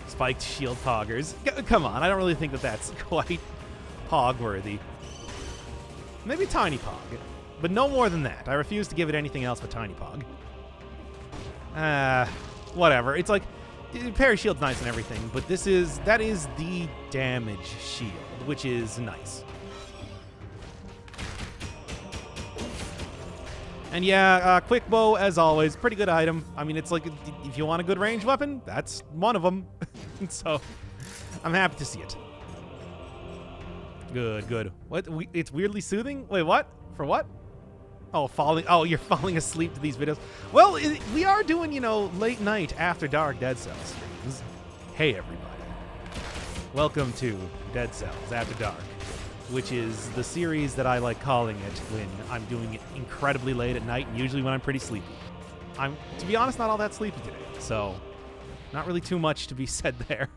Spiked shield poggers. Come on, I don't really think that that's quite pog-worthy. Maybe Tiny Pog, but no more than that. I refuse to give it anything else but Tiny Pog. Whatever. It's like, parry shield's nice and everything, but that is the damage shield, which is nice. And yeah, quick bow, as always, pretty good item. I mean, it's like, if you want a good ranged weapon, that's one of them. So, I'm happy to see it. Good, good. What? It's weirdly soothing? Wait, what? For what? Oh, you're falling asleep to these videos. Well, we are doing, you know, late night after dark Dead Cells streams. Hey, everybody. Welcome to Dead Cells After Dark, which is the series that I like calling it when I'm doing it incredibly late at night, and usually when I'm pretty sleepy. I'm, to be honest, not all that sleepy today, so not really too much to be said there.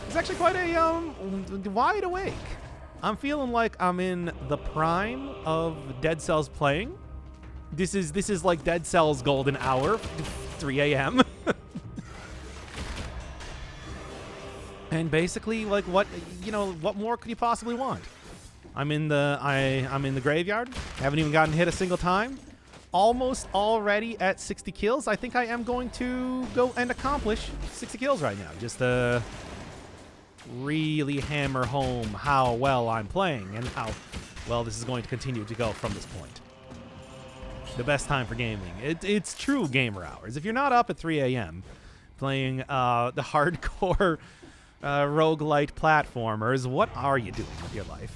It's actually quite a wide awake. I'm feeling like I'm in the prime of Dead Cells playing. This is like Dead Cells golden hour, 3 a.m. And basically, like, what more could you possibly want? I'm in the graveyard. Haven't even gotten hit a single time. Almost already at 60 kills. I think I am going to go and accomplish 60 kills right now. Just to really hammer home how well I'm playing and how well this is going to continue to go from this point. The best time for gaming. It's true gamer hours. If you're not up at 3 a.m. playing the hardcore roguelite platformers, what are you doing with your life?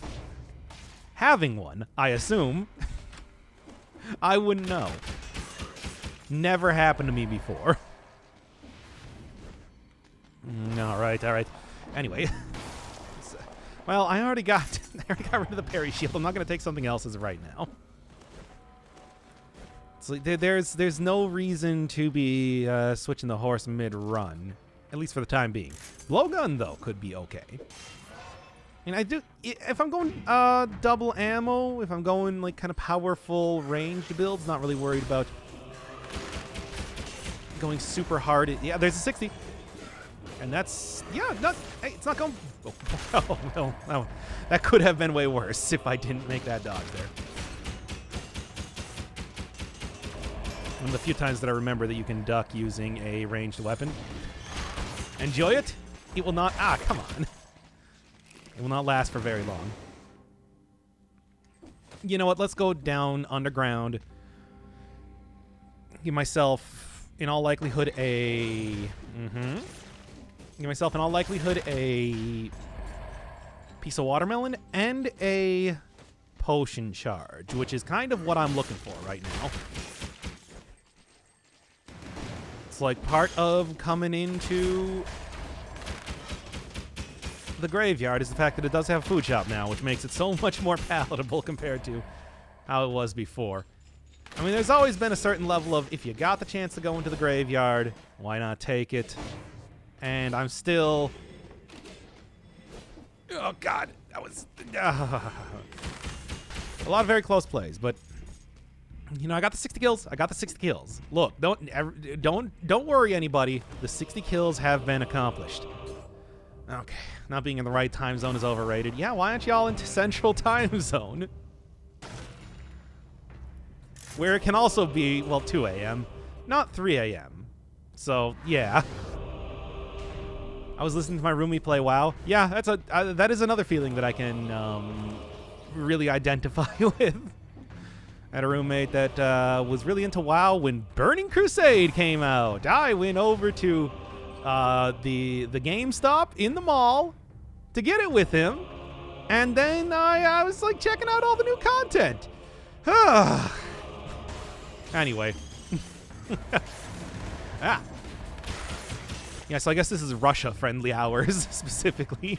Having one, I assume. I wouldn't know. Never happened to me before. All right. Anyway. Well, I already got rid of the parry shield. I'm not going to take something else as of right now. So there's no reason to be switching the horse mid-run, at least for the time being. Blowgun, though, could be okay. And if I'm going double ammo, if I'm going like kind of powerful ranged builds, not really worried about going super hard. Yeah, there's a 60. And that's, yeah, hey, it's not going, oh, no, that could have been way worse if I didn't make that dodge there. One of the few times that I remember that you can duck using a ranged weapon. Enjoy it. It will not, come on. It will not last for very long. You know what? Let's go down underground. Give myself, in all likelihood, a piece of watermelon and a potion charge, which is kind of what I'm looking for right now. It's like part of coming into the graveyard is the fact that it does have a food shop now, which makes it so much more palatable compared to how it was before. I mean, there's always been a certain level of, if you got the chance to go into the graveyard, why not take it? And I'm still... Oh, God. That was... a lot of very close plays, but... You know, I got the 60 kills. I got the 60 kills. Look, don't worry, anybody. The 60 kills have been accomplished. Okay. Not being in the right time zone is overrated. Yeah, why aren't y'all into Central Time Zone? Where it can also be, well, 2 a.m., not 3 a.m. So, yeah. I was listening to my roomie play WoW. Yeah, that is another feeling that I can really identify with. I had a roommate that was really into WoW when Burning Crusade came out. I went over to the GameStop in the mall to get it with him, and then I was like checking out all the new content. Anyway. Yeah, so I guess this is Russia-friendly hours, specifically.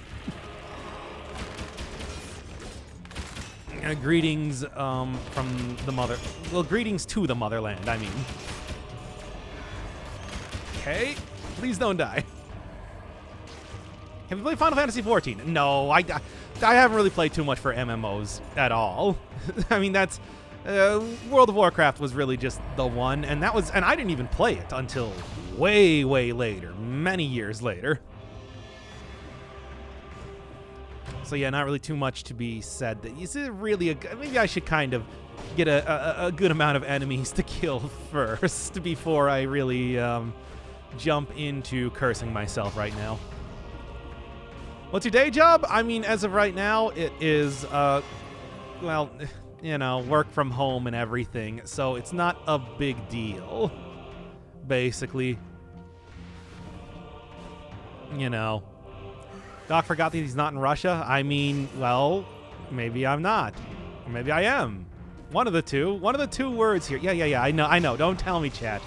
Greetings from the mother... Well, greetings to the motherland, I mean. Okay, please don't die. Have you played Final Fantasy XIV? No, I haven't really played too much for MMOs at all. I mean, that's... World of Warcraft was really just the one, and I didn't even play it until way, way later, many years later. So yeah, not really too much to be said. Is it really maybe I should kind of get a good amount of enemies to kill first before I really jump into cursing myself right now. What's your day job? I mean, as of right now, it is, well, you know, work from home and everything, so it's not a big deal, basically. You know. Doc forgot that he's not in Russia? I mean, well, maybe I'm not. Or maybe I am. One of the two. One of the two words here. Yeah, I know. Don't tell me, chat.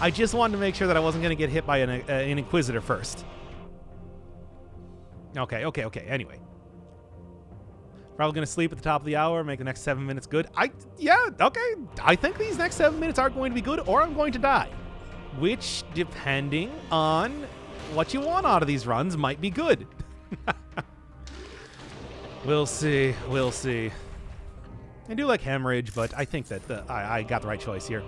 I just wanted to make sure that I wasn't going to get hit by an Inquisitor first. Okay. Anyway. Probably going to sleep at the top of the hour, make the next 7 minutes good. Yeah, okay. I think these next 7 minutes are going to be good, or I'm going to die. Which, depending on what you want out of these runs, might be good. We'll see. I do like Hemorrhage, but I think that I got the right choice here.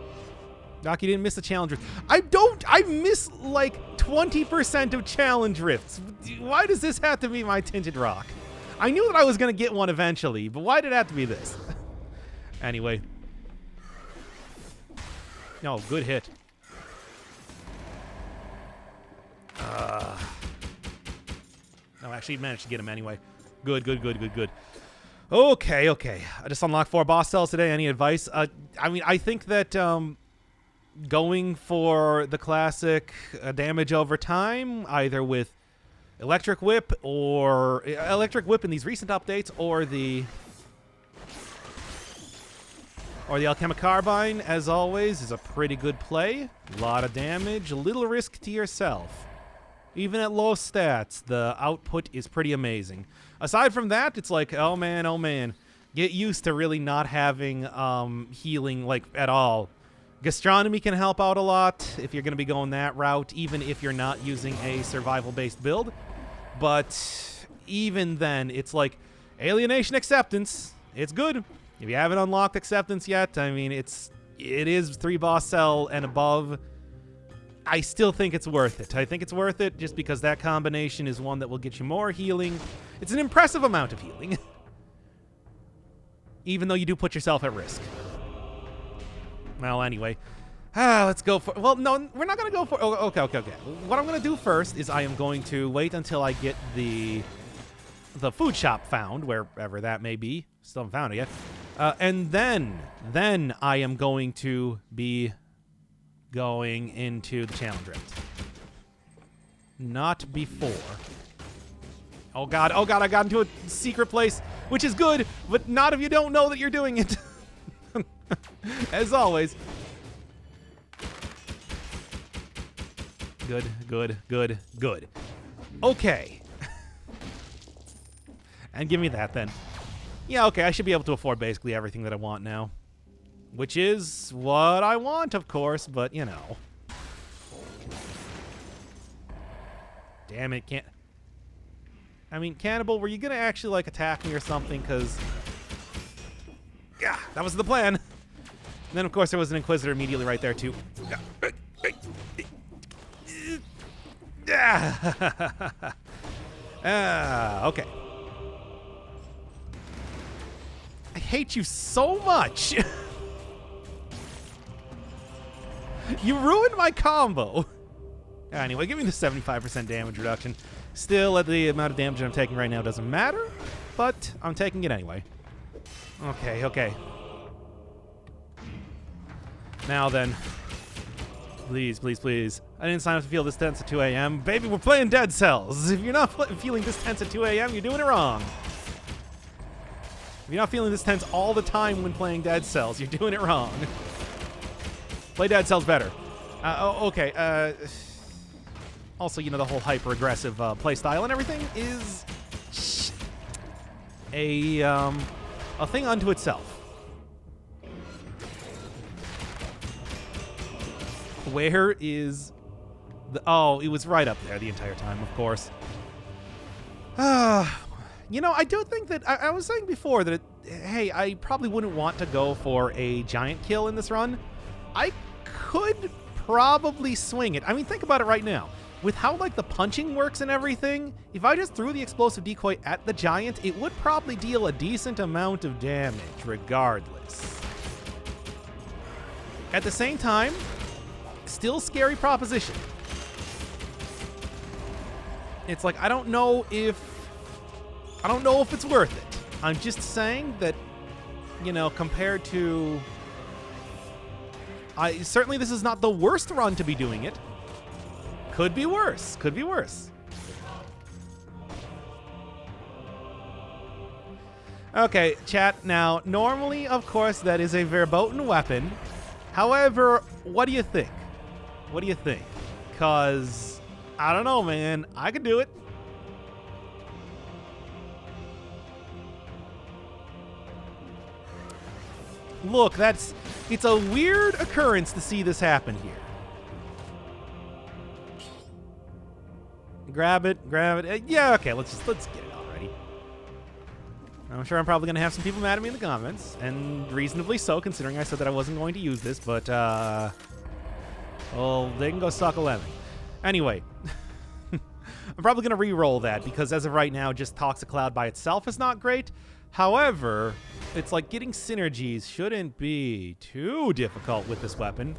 Doc, you didn't miss the challenge rift. I miss like 20% of challenge rifts. Why does this have to be my Tinted Rock? I knew that I was going to get one eventually, but why did it have to be this? Anyway. No, good hit. No, actually managed to get him anyway. Good. Okay. I just unlocked 4 boss cells today. Any advice? I mean, I think that going for the classic damage over time, either with Electric Whip in these recent updates, or the Alchemic Carbine, as always, is a pretty good play. A lot of damage, a little risk to yourself. Even at low stats, the output is pretty amazing. Aside from that, it's like, oh man, get used to really not having healing like at all. Gastronomy can help out a lot if you're going to be going that route, even if you're not using a survival-based build. But even then, it's like Alienation Acceptance. It's good. If you haven't unlocked Acceptance yet, I mean, it is 3 boss cell and above. I still think it's worth it. I think it's worth it just because that combination is one that will get you more healing. It's an impressive amount of healing. Even though you do put yourself at risk. Well, anyway. Let's go for... Well, no, we're not going to go for... Oh, okay. What I'm going to do first is I am going to wait until I get the food shop found, wherever that may be. Still haven't found it yet. And then I am going to be going into the challenge rift. Not before. Oh god, I got into a secret place, which is good, but not if you don't know that you're doing it. As always. Good. Okay. And give me that then. Yeah, okay, I should be able to afford basically everything that I want now. Which is what I want, of course, but, you know. Damn it, can't... I mean, Cannibal, were you going to actually, like, attack me or something? Because... yeah, that was the plan. And then, of course, there was an Inquisitor immediately right there, too. Okay. I hate you so much. You ruined my combo. Anyway, give me the 75% damage reduction. Still, at the amount of damage I'm taking right now doesn't matter, but I'm taking it anyway. Okay, okay. Now then. Please, please, please. I didn't sign up to feel this tense at 2 a.m. Baby, we're playing Dead Cells. If you're not feeling this tense at 2 a.m., you're doing it wrong. If you're not feeling this tense all the time when playing Dead Cells, you're doing it wrong. Play Dead Cells better. Okay. Also, you know, the whole hyper-aggressive play style and everything is a thing unto itself. Where is the... oh, it was right up there the entire time, of course. You know, I do think that... I was saying before that, hey, I probably wouldn't want to go for a giant kill in this run. I could probably swing it. I mean, think about it right now. With how, like, the punching works and everything, if I just threw the explosive decoy at the giant, it would probably deal a decent amount of damage, regardless. At the same time, still scary proposition. It's like, I don't know if it's worth it. I'm just saying that, you know, compared to... certainly this is not the worst run to be doing it. Could be worse. Could be worse. Okay, chat. Now, normally, of course, that is a verboten weapon. However, what do you think? What do you think? Because, I don't know, man. I could do it. Look, it's a weird occurrence to see this happen here. Grab it. Yeah, okay, let's get it already. I'm sure I'm probably going to have some people mad at me in the comments, and reasonably so, considering I said that I wasn't going to use this, but, well, they can go suck a lemon. Anyway, I'm probably going to re-roll that, because as of right now, just Toxic Cloud by itself is not great. However, it's like getting synergies shouldn't be too difficult with this weapon.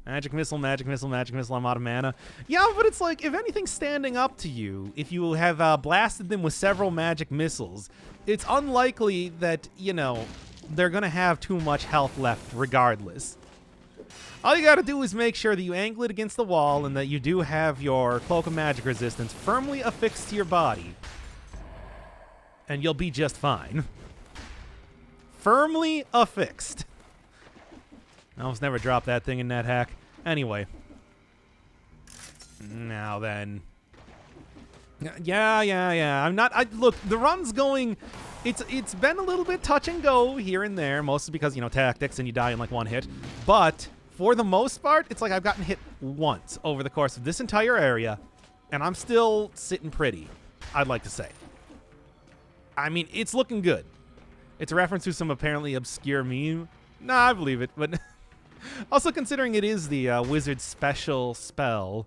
Magic missile, I'm out of mana. Yeah, but it's like, if anything's standing up to you, if you have blasted them with several magic missiles, it's unlikely that, you know, they're going to have too much health left regardless. All you got to do is make sure that you angle it against the wall and that you do have your Cloak of Magic resistance firmly affixed to your body. And you'll be just fine. Firmly affixed. I almost never drop that thing in NetHack. Anyway. Now then. Yeah. Look, the run's going... It's been a little bit touch and go here and there, mostly because, you know, tactics and you die in like one hit. But for the most part, it's like I've gotten hit once over the course of this entire area, and I'm still sitting pretty, I'd like to say. I mean, it's looking good. It's a reference to some apparently obscure meme. Nah, I believe it, but... Also, considering it is the Wizard's Special Spell.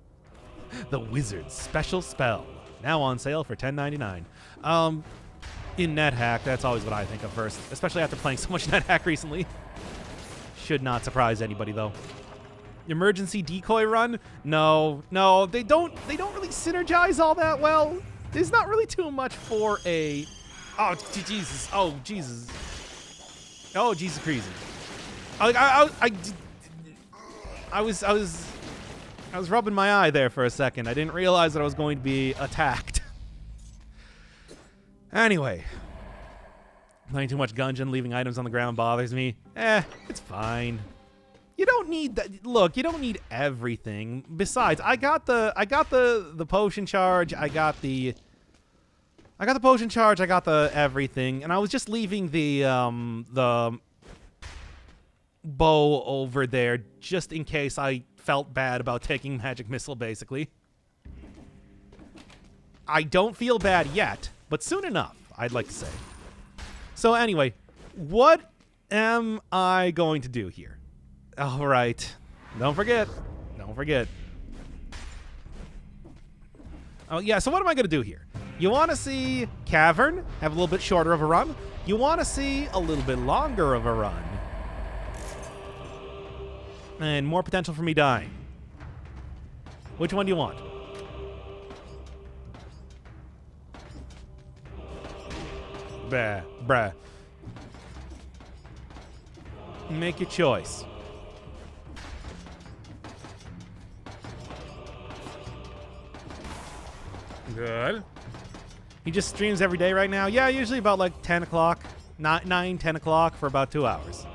The Wizard's Special Spell. Now on sale for $10.99. In NetHack, that's always what I think of first. Especially after playing so much NetHack recently. Should not surprise anybody, though. Emergency decoy run? No, they don't really synergize all that well. There's not really too much for a... Oh, Jesus. Oh, Jesus. Oh, Jesus crazy. I was rubbing my eye there for a second. I didn't realize that I was going to be attacked. Anyway. Playing too much Gungeon, leaving items on the ground bothers me. It's fine. You don't need that. Look, you don't need everything. Besides, I got the potion charge. I got the potion charge. I got the everything, and I was just leaving the bow over there just in case I felt bad about taking magic missile, basically. I don't feel bad yet, but soon enough, I'd like to say. So anyway, what am I going to do here? All right. Don't forget. Don't forget. Oh, yeah, so what am I going to do here? You want to see Cavern have a little bit shorter of a run. You want to see a little bit longer of a run. And more potential for me dying. Which one do you want? Bruh. Make your choice. Good. He just streams every day right now? Yeah, usually about like 10 o'clock. 9, 10 o'clock for about 2 hours.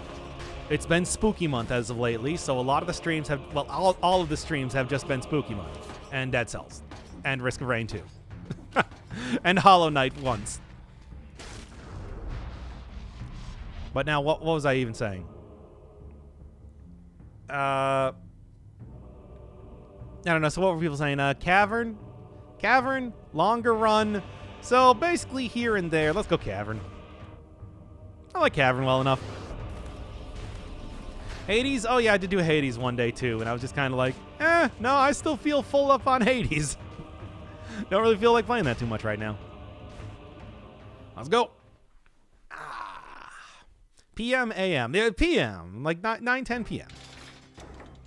It's been spooky month as of lately, so a lot of the streams have, well, all of the streams have just been spooky month. And Dead Cells. And Risk of Rain 2. And Hollow Knight once. But now, what was I even saying? I don't know, so what were people saying? Cavern? Cavern, longer run. So basically here and there. Let's go Cavern. I like Cavern well enough. Hades? Oh yeah, I did do Hades one day too, and I was just kind of like, no, I still feel full up on Hades. Don't really feel like playing that too much right now. Let's go. PM, AM. Yeah, PM, like 9, 10 PM.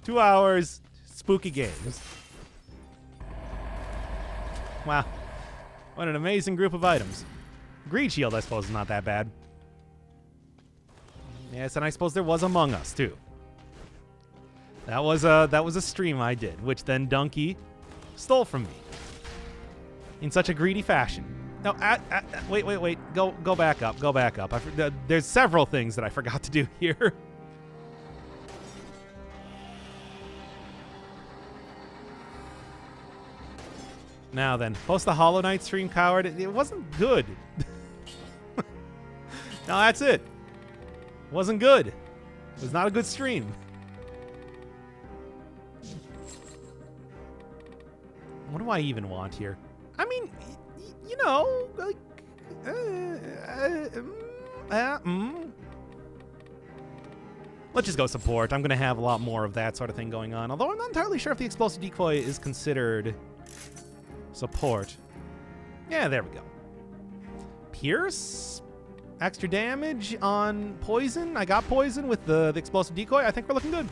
2 hours, spooky games. Wow. What an amazing group of items. Greed Shield, I suppose, is not that bad. Yes, and I suppose there was Among Us, too. That was a stream I did, which then Donkey stole from me. In such a greedy fashion. No, wait. Go back up. Go back up. There's several things that I forgot to do here. Now then, post the Hollow Knight stream, coward. It wasn't good. No, that's it. Wasn't good. It was not a good stream. What do I even want here? I mean, you know, like, let's just go support. I'm going to have a lot more of that sort of thing going on. Although I'm not entirely sure if the explosive decoy is considered support. Yeah, there we go. Pierce? Extra damage on poison. I got poison with the explosive decoy. I think we're looking good.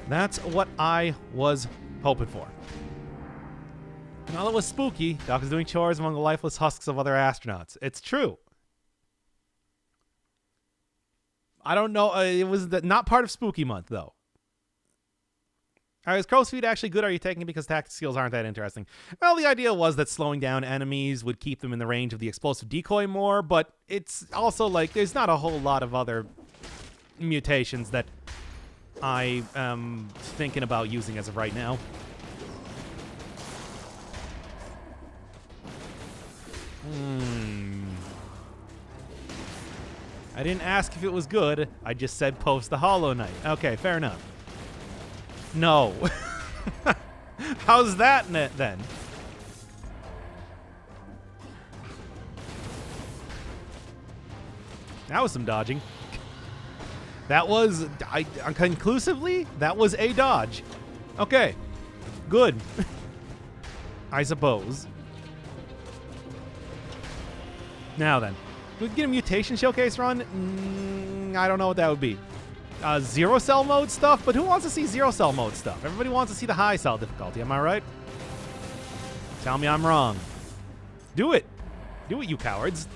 That's what I was hoping for. And while it was spooky, Doc is doing chores among the lifeless husks of other astronauts. It's true. I don't know. It was not part of spooky month, though. Is crow's feet actually good? Are you taking it because tactic skills aren't that interesting? Well, the idea was that slowing down enemies would keep them in the range of the explosive decoy more, but it's also like there's not a whole lot of other mutations that I am thinking about using as of right now. I didn't ask if it was good. I just said post the Hollow Knight. Okay, fair enough. No. How's that then? That was some dodging. That was, conclusively, that was a dodge. Okay. Good. I suppose. Now then. Can we get a mutation showcase run? I don't know what that would be. Zero cell mode stuff? But who wants to see zero cell mode stuff? Everybody wants to see the high cell difficulty, am I right? Tell me I'm wrong. Do it. Do it, you cowards.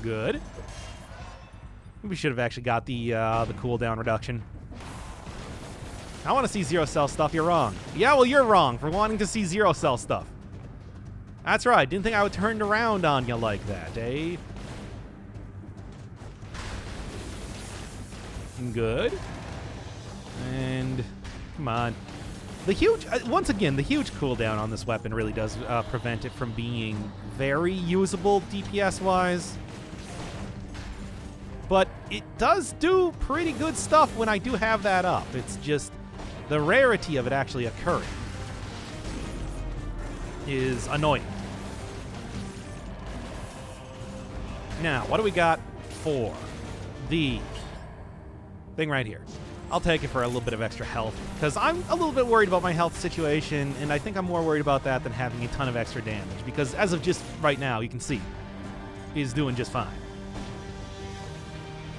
Good. We should have actually got the cooldown reduction. I want to see zero cell stuff. You're wrong. Yeah, well, you're wrong for wanting to see zero cell stuff. That's right. Didn't think I would turn around on you like that, eh? Good. And come on. The huge, once again, the huge cooldown on this weapon really does prevent it from being very usable DPS-wise. but it does do pretty good stuff when I do have that up. It's just the rarity of it actually occurring is annoying. Now, what do we got for the thing right here? I'll take it for a little bit of extra health, because I'm a little bit worried about my health situation, and I think I'm more worried about that than having a ton of extra damage, because as of just right now, you can see, he's doing just fine.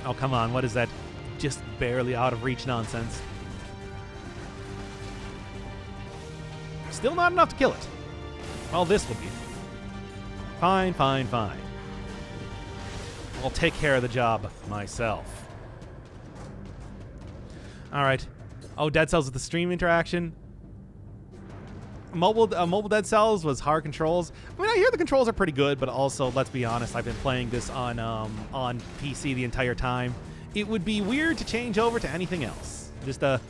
Oh, come on, what is that just barely out of reach nonsense? Still not enough to kill it. Well, this will be. Fine, fine, fine. I'll take care of the job myself. All right. Oh, Dead Cells with the stream interaction. Mobile Dead Cells was hard controls. I mean, I hear the controls are pretty good, but also, let's be honest, I've been playing this on PC the entire time. It would be weird to change over to anything else. Just a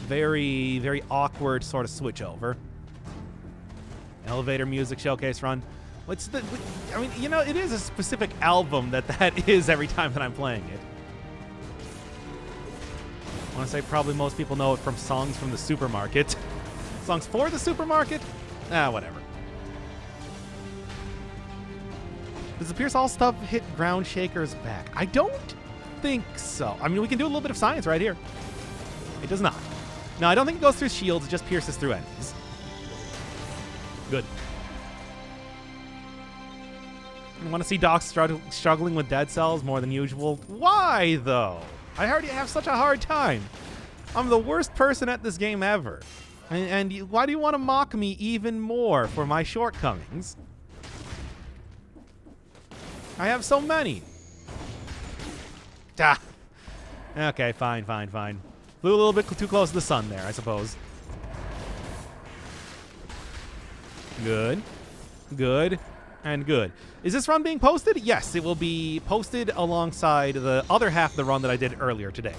very, very awkward sort of switch over. Elevator music showcase run. I mean, you know, it is a specific album that is every time that I'm playing it. I want to say probably most people know it from songs from the supermarket. Songs for the supermarket? Whatever. Does the Pierce All stuff hit Ground Shaker's back? I don't think so. I mean, we can do a little bit of science right here. It does not. No, I don't think it goes through shields. It just pierces through enemies. Good. I want to see Doc struggling with Dead Cells more than usual. Why, though? I already have such a hard time. I'm the worst person at this game ever. And why do you want to mock me even more for my shortcomings? I have so many. Ah. Okay, fine, fine, fine. Flew a little bit too close to the sun there, I suppose. Good. Good. And good. Is this run being posted? Yes, it will be posted alongside the other half of the run that I did earlier today.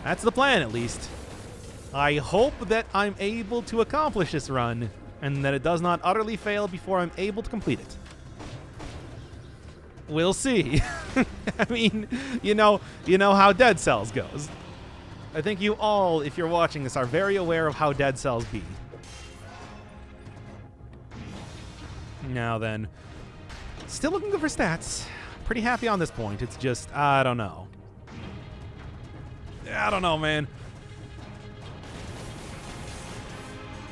That's the plan, at least. I hope that I'm able to accomplish this run, and that it does not utterly fail before I'm able to complete it. We'll see. I mean, you know how Dead Cells goes. I think you all, if you're watching this, are very aware of how Dead Cells be. Now then, still looking good for stats. Pretty happy on this point. It's just, I don't know. I don't know, man.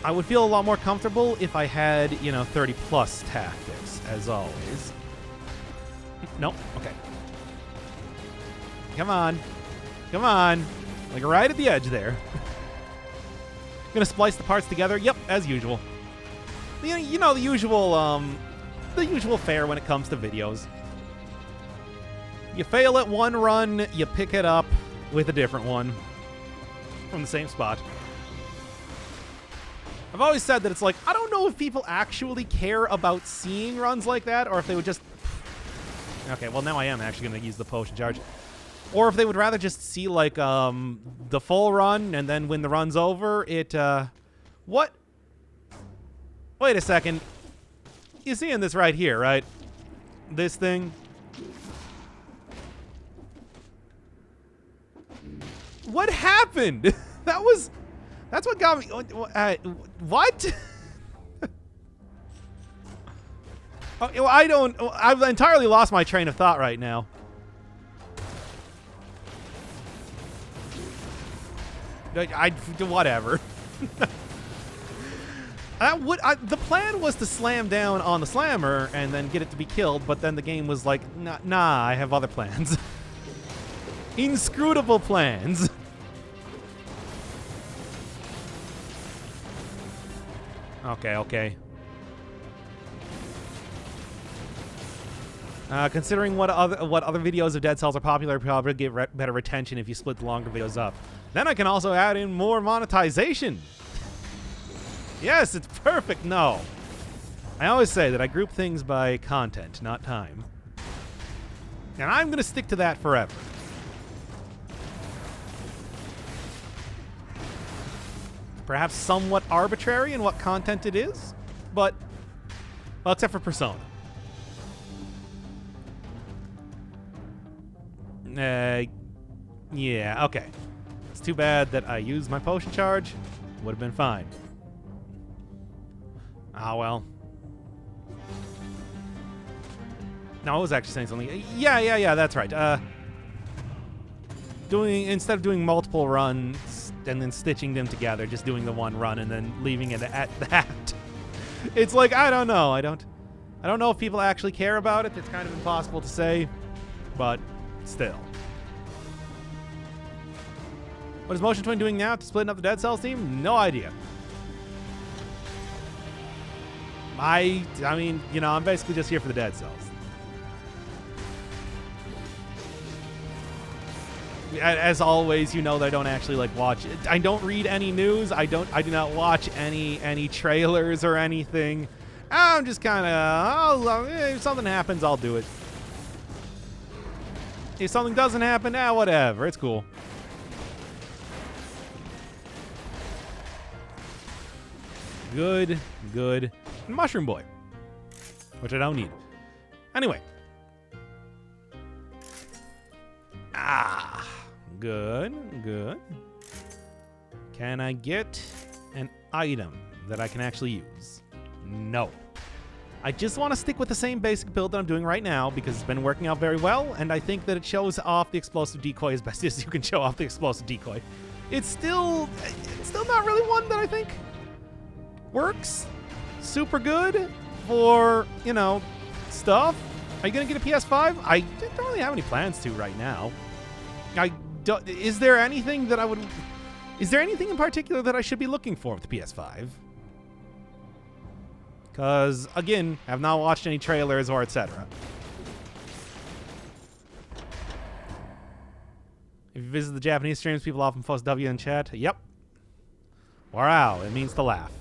I would feel a lot more comfortable if I had, 30 plus tactics, as always. Nope. Okay. Come on. Come on. Like right at the edge there. Gonna splice the parts together. Yep, as usual. You know the usual fare when it comes to videos. You fail at one run, you pick it up with a different one from the same spot. I've always said that it's like, I don't know if people actually care about seeing runs like that, or if they would just... Okay, well now I am actually going to use the potion charge. Or if they would rather just see, like, the full run, and then when the run's over, it, What? Wait a second. You're seeing this right here, right? This thing. What happened? That's what got me. What? Oh, I've entirely lost my train of thought right now. Whatever. The plan was to slam down on the slammer and then get it to be killed, but then the game was like, nah, I have other plans. Inscrutable plans. Okay. Considering what other videos of Dead Cells are popular, probably get better retention if you split the longer videos up. Then I can also add in more monetization. Yes, it's perfect. No. I always say that I group things by content, not time. And I'm going to stick to that forever. Perhaps somewhat arbitrary in what content it is, but, well, except for Persona. Yeah, okay. It's too bad that I used my potion charge. Would have been fine. Ah, well. No, I was actually saying something. Yeah, that's right. Instead of doing multiple runs and then stitching them together, just doing the one run and then leaving it at that. It's like, I don't know. I don't know if people actually care about it. It's kind of impossible to say, but still. What is Motion Twin doing now to splitting up the Dead Cells team? No idea. I mean, you know, I'm basically just here for the Dead Cells. As always, you know that I don't actually like watch it. I don't read any news. I do not watch any trailers or anything. I'm just kind of, if something happens, I'll do it. If something doesn't happen, whatever. It's cool. Good. And Mushroom Boy, which I don't need. Anyway. Good. Can I get an item that I can actually use? No. I just want to stick with the same basic build that I'm doing right now because it's been working out very well, and I think that it shows off the explosive decoy as best as you can show off the explosive decoy. It's still not really one that I think works super good for, you know, stuff. Are you going to get a PS5? I don't really have any plans to right now. Is there anything in particular that I should be looking for with the PS5? Because, again, I have not watched any trailers or etc. If you visit the Japanese streams, people often post W in chat. Yep. Wow, it means to laugh.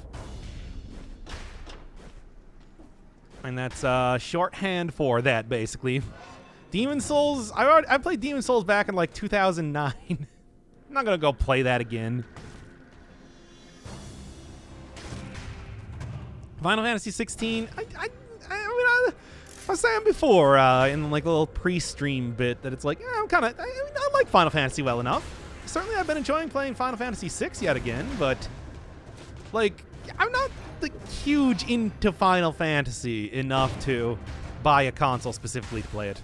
And that's shorthand for that, basically. Demon Souls, I played Demon Souls back in like 2009. I'm not going to go play that again. Final Fantasy 16, I was saying before in like a little pre-stream bit that it's like, I like Final Fantasy well enough. Certainly I've been enjoying playing Final Fantasy 6 yet again, but like, I'm not huge into Final Fantasy enough to buy a console specifically to play it.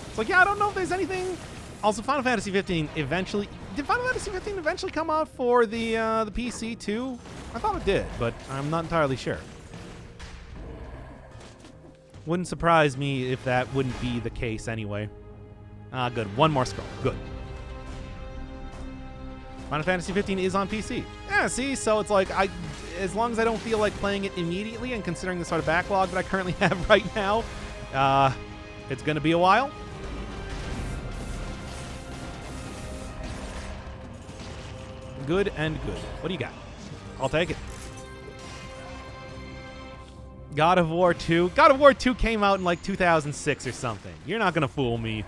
It's like, yeah, I don't know if there's anything. Also, Final Fantasy 15 eventually... Did Final Fantasy 15 eventually come out for the PC too? I thought it did, but I'm not entirely sure. Wouldn't surprise me if that wouldn't be the case anyway. Good. One more scroll. Good. Final Fantasy 15 is on PC. Yeah, see? So it's like, as long as I don't feel like playing it immediately and considering the sort of backlog that I currently have right now, it's going to be a while. Good and good. What do you got? I'll take it. God of War 2. God of War 2 came out in like 2006 or something. You're not going to fool me.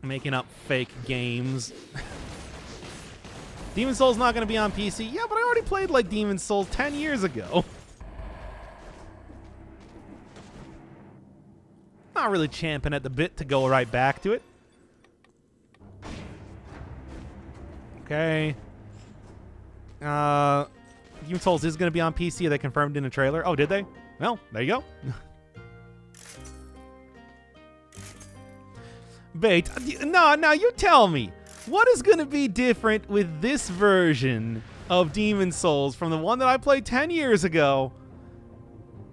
Making up fake games. Demon Souls not going to be on PC. Yeah, but I already played like Demon Souls 10 years ago. Not really champing at the bit to go right back to it. Okay. Demon Souls is going to be on PC. They confirmed in a trailer. Oh, did they? Well, there you go. Wait, no, you tell me. What is going to be different with this version of Demon Souls from the one that I played 10 years ago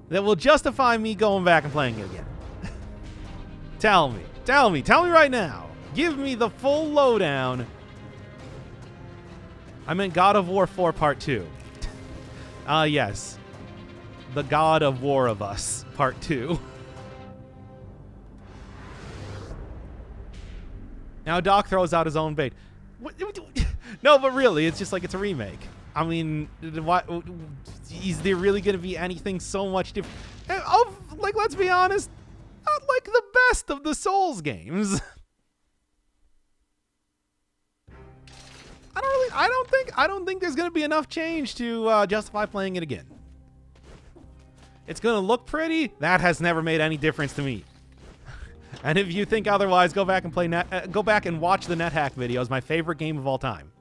that will justify me going back and playing it again? Tell me right now. Give me the full lowdown. I meant God of War 4 Part 2. Yes. The God of War of Us Part 2. Now Doc throws out his own bait. No, but really, it's just like it's a remake. I mean, is there really going to be anything so much different? Like, let's be honest, not like the best of the Souls games. I I don't think there's gonna be enough change to justify playing it again. It's gonna look pretty. That has never made any difference to me. And if you think otherwise, go back and go back and watch the NetHack videos. My favorite game of all time.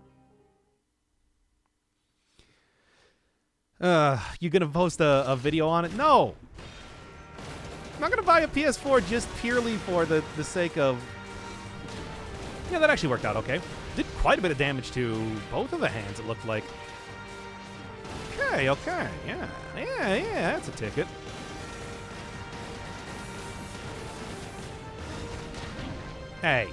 You gonna post a video on it? No. I'm not gonna buy a PS4 just purely for the sake of. Yeah, that actually worked out okay. Did quite a bit of damage to both of the hands, it looked like. Okay, yeah, that's a ticket. Hey.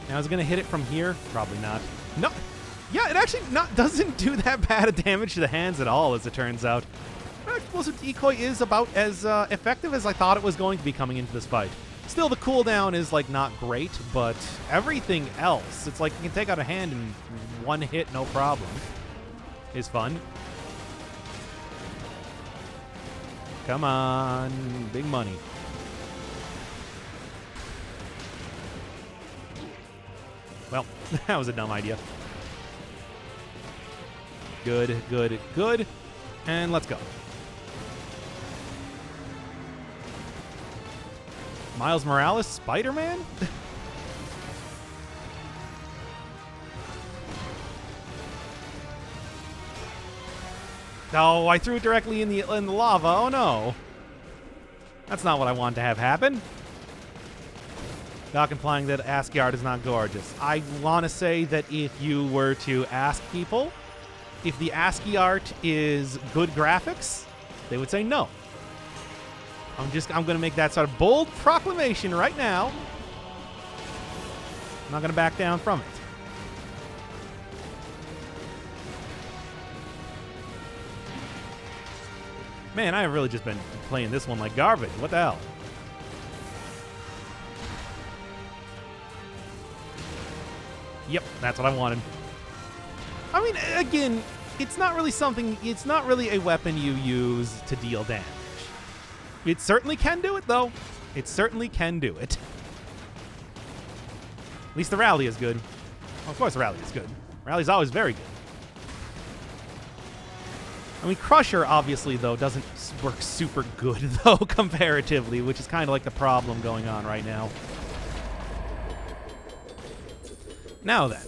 Now, is it going to hit it from here? Probably not. No. Yeah, it actually doesn't do that bad of damage to the hands at all, as it turns out. Explosive Decoy is about as effective as I thought it was going to be coming into this fight. Still, the cooldown is, like, not great, but everything else, it's like you can take out a hand in one hit, no problem. Is fun. Come on. Big money. Well, that was a dumb idea. Good. And let's go. Miles Morales, Spider-Man? No, I threw it directly in the lava. Oh no. That's not what I wanted to have happen. Not implying that ASCII art is not gorgeous. I want to say that if you were to ask people if the ASCII art is good graphics, they would say no. I'm going to make that sort of bold proclamation right now. I'm not going to back down from it. Man, I have really just been playing this one like garbage. What the hell? Yep, that's what I wanted. I mean, again, it's not really a weapon you use to deal damage. It certainly can do it, though. It certainly can do it. At least the rally is good. Well, of course the rally is good. Rally's always very good. I mean, Crusher, obviously, though, doesn't work super good, though, comparatively, which is kind of like the problem going on right now. Now then.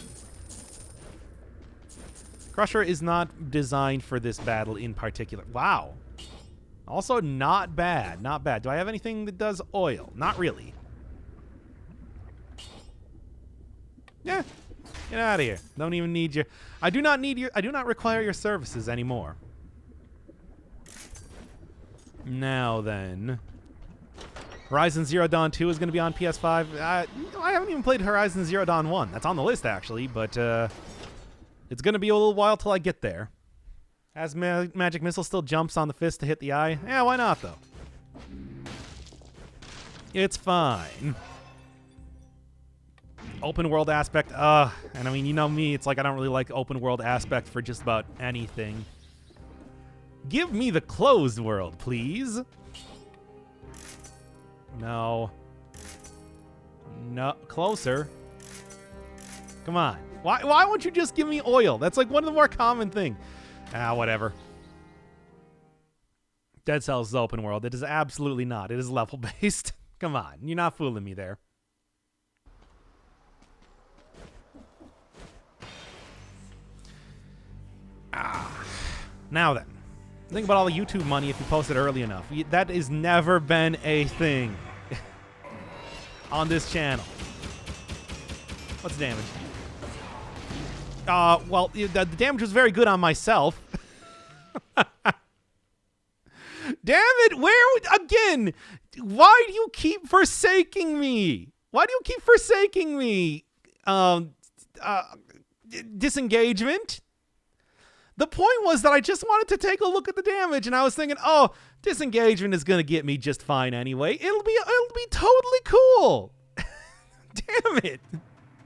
Crusher is not designed for this battle in particular. Wow. Also, not bad. Not bad. Do I have anything that does oil? Not really. Yeah. Get out of here. Don't even need your... I do not require your services anymore. Now then. Horizon Zero Dawn 2 is going to be on PS5. I haven't even played Horizon Zero Dawn 1. That's on the list, actually, but it's going to be a little while till I get there. As Magic Missile still jumps on the fist to hit the eye. Yeah, why not, though? It's fine. Open world aspect. And I mean, you know me, it's like I don't really like open world aspect for just about anything. Give me the closed world, please. No. No, closer. Come on. Why won't you just give me oil? That's like one of the more common things. Whatever. Dead Cells is open world. It is absolutely not. It is level based. Come on. You're not fooling me there. Now then. Think about all the YouTube money if you post it early enough. That has never been a thing on this channel. What's the damage? Well, the damage was very good on myself. Damn it! Again? Why do you keep forsaking me? Why do you keep forsaking me? Disengagement? The point was that I just wanted to take a look at the damage, and I was thinking, oh, disengagement is gonna get me just fine anyway. It'll be totally cool. Damn it.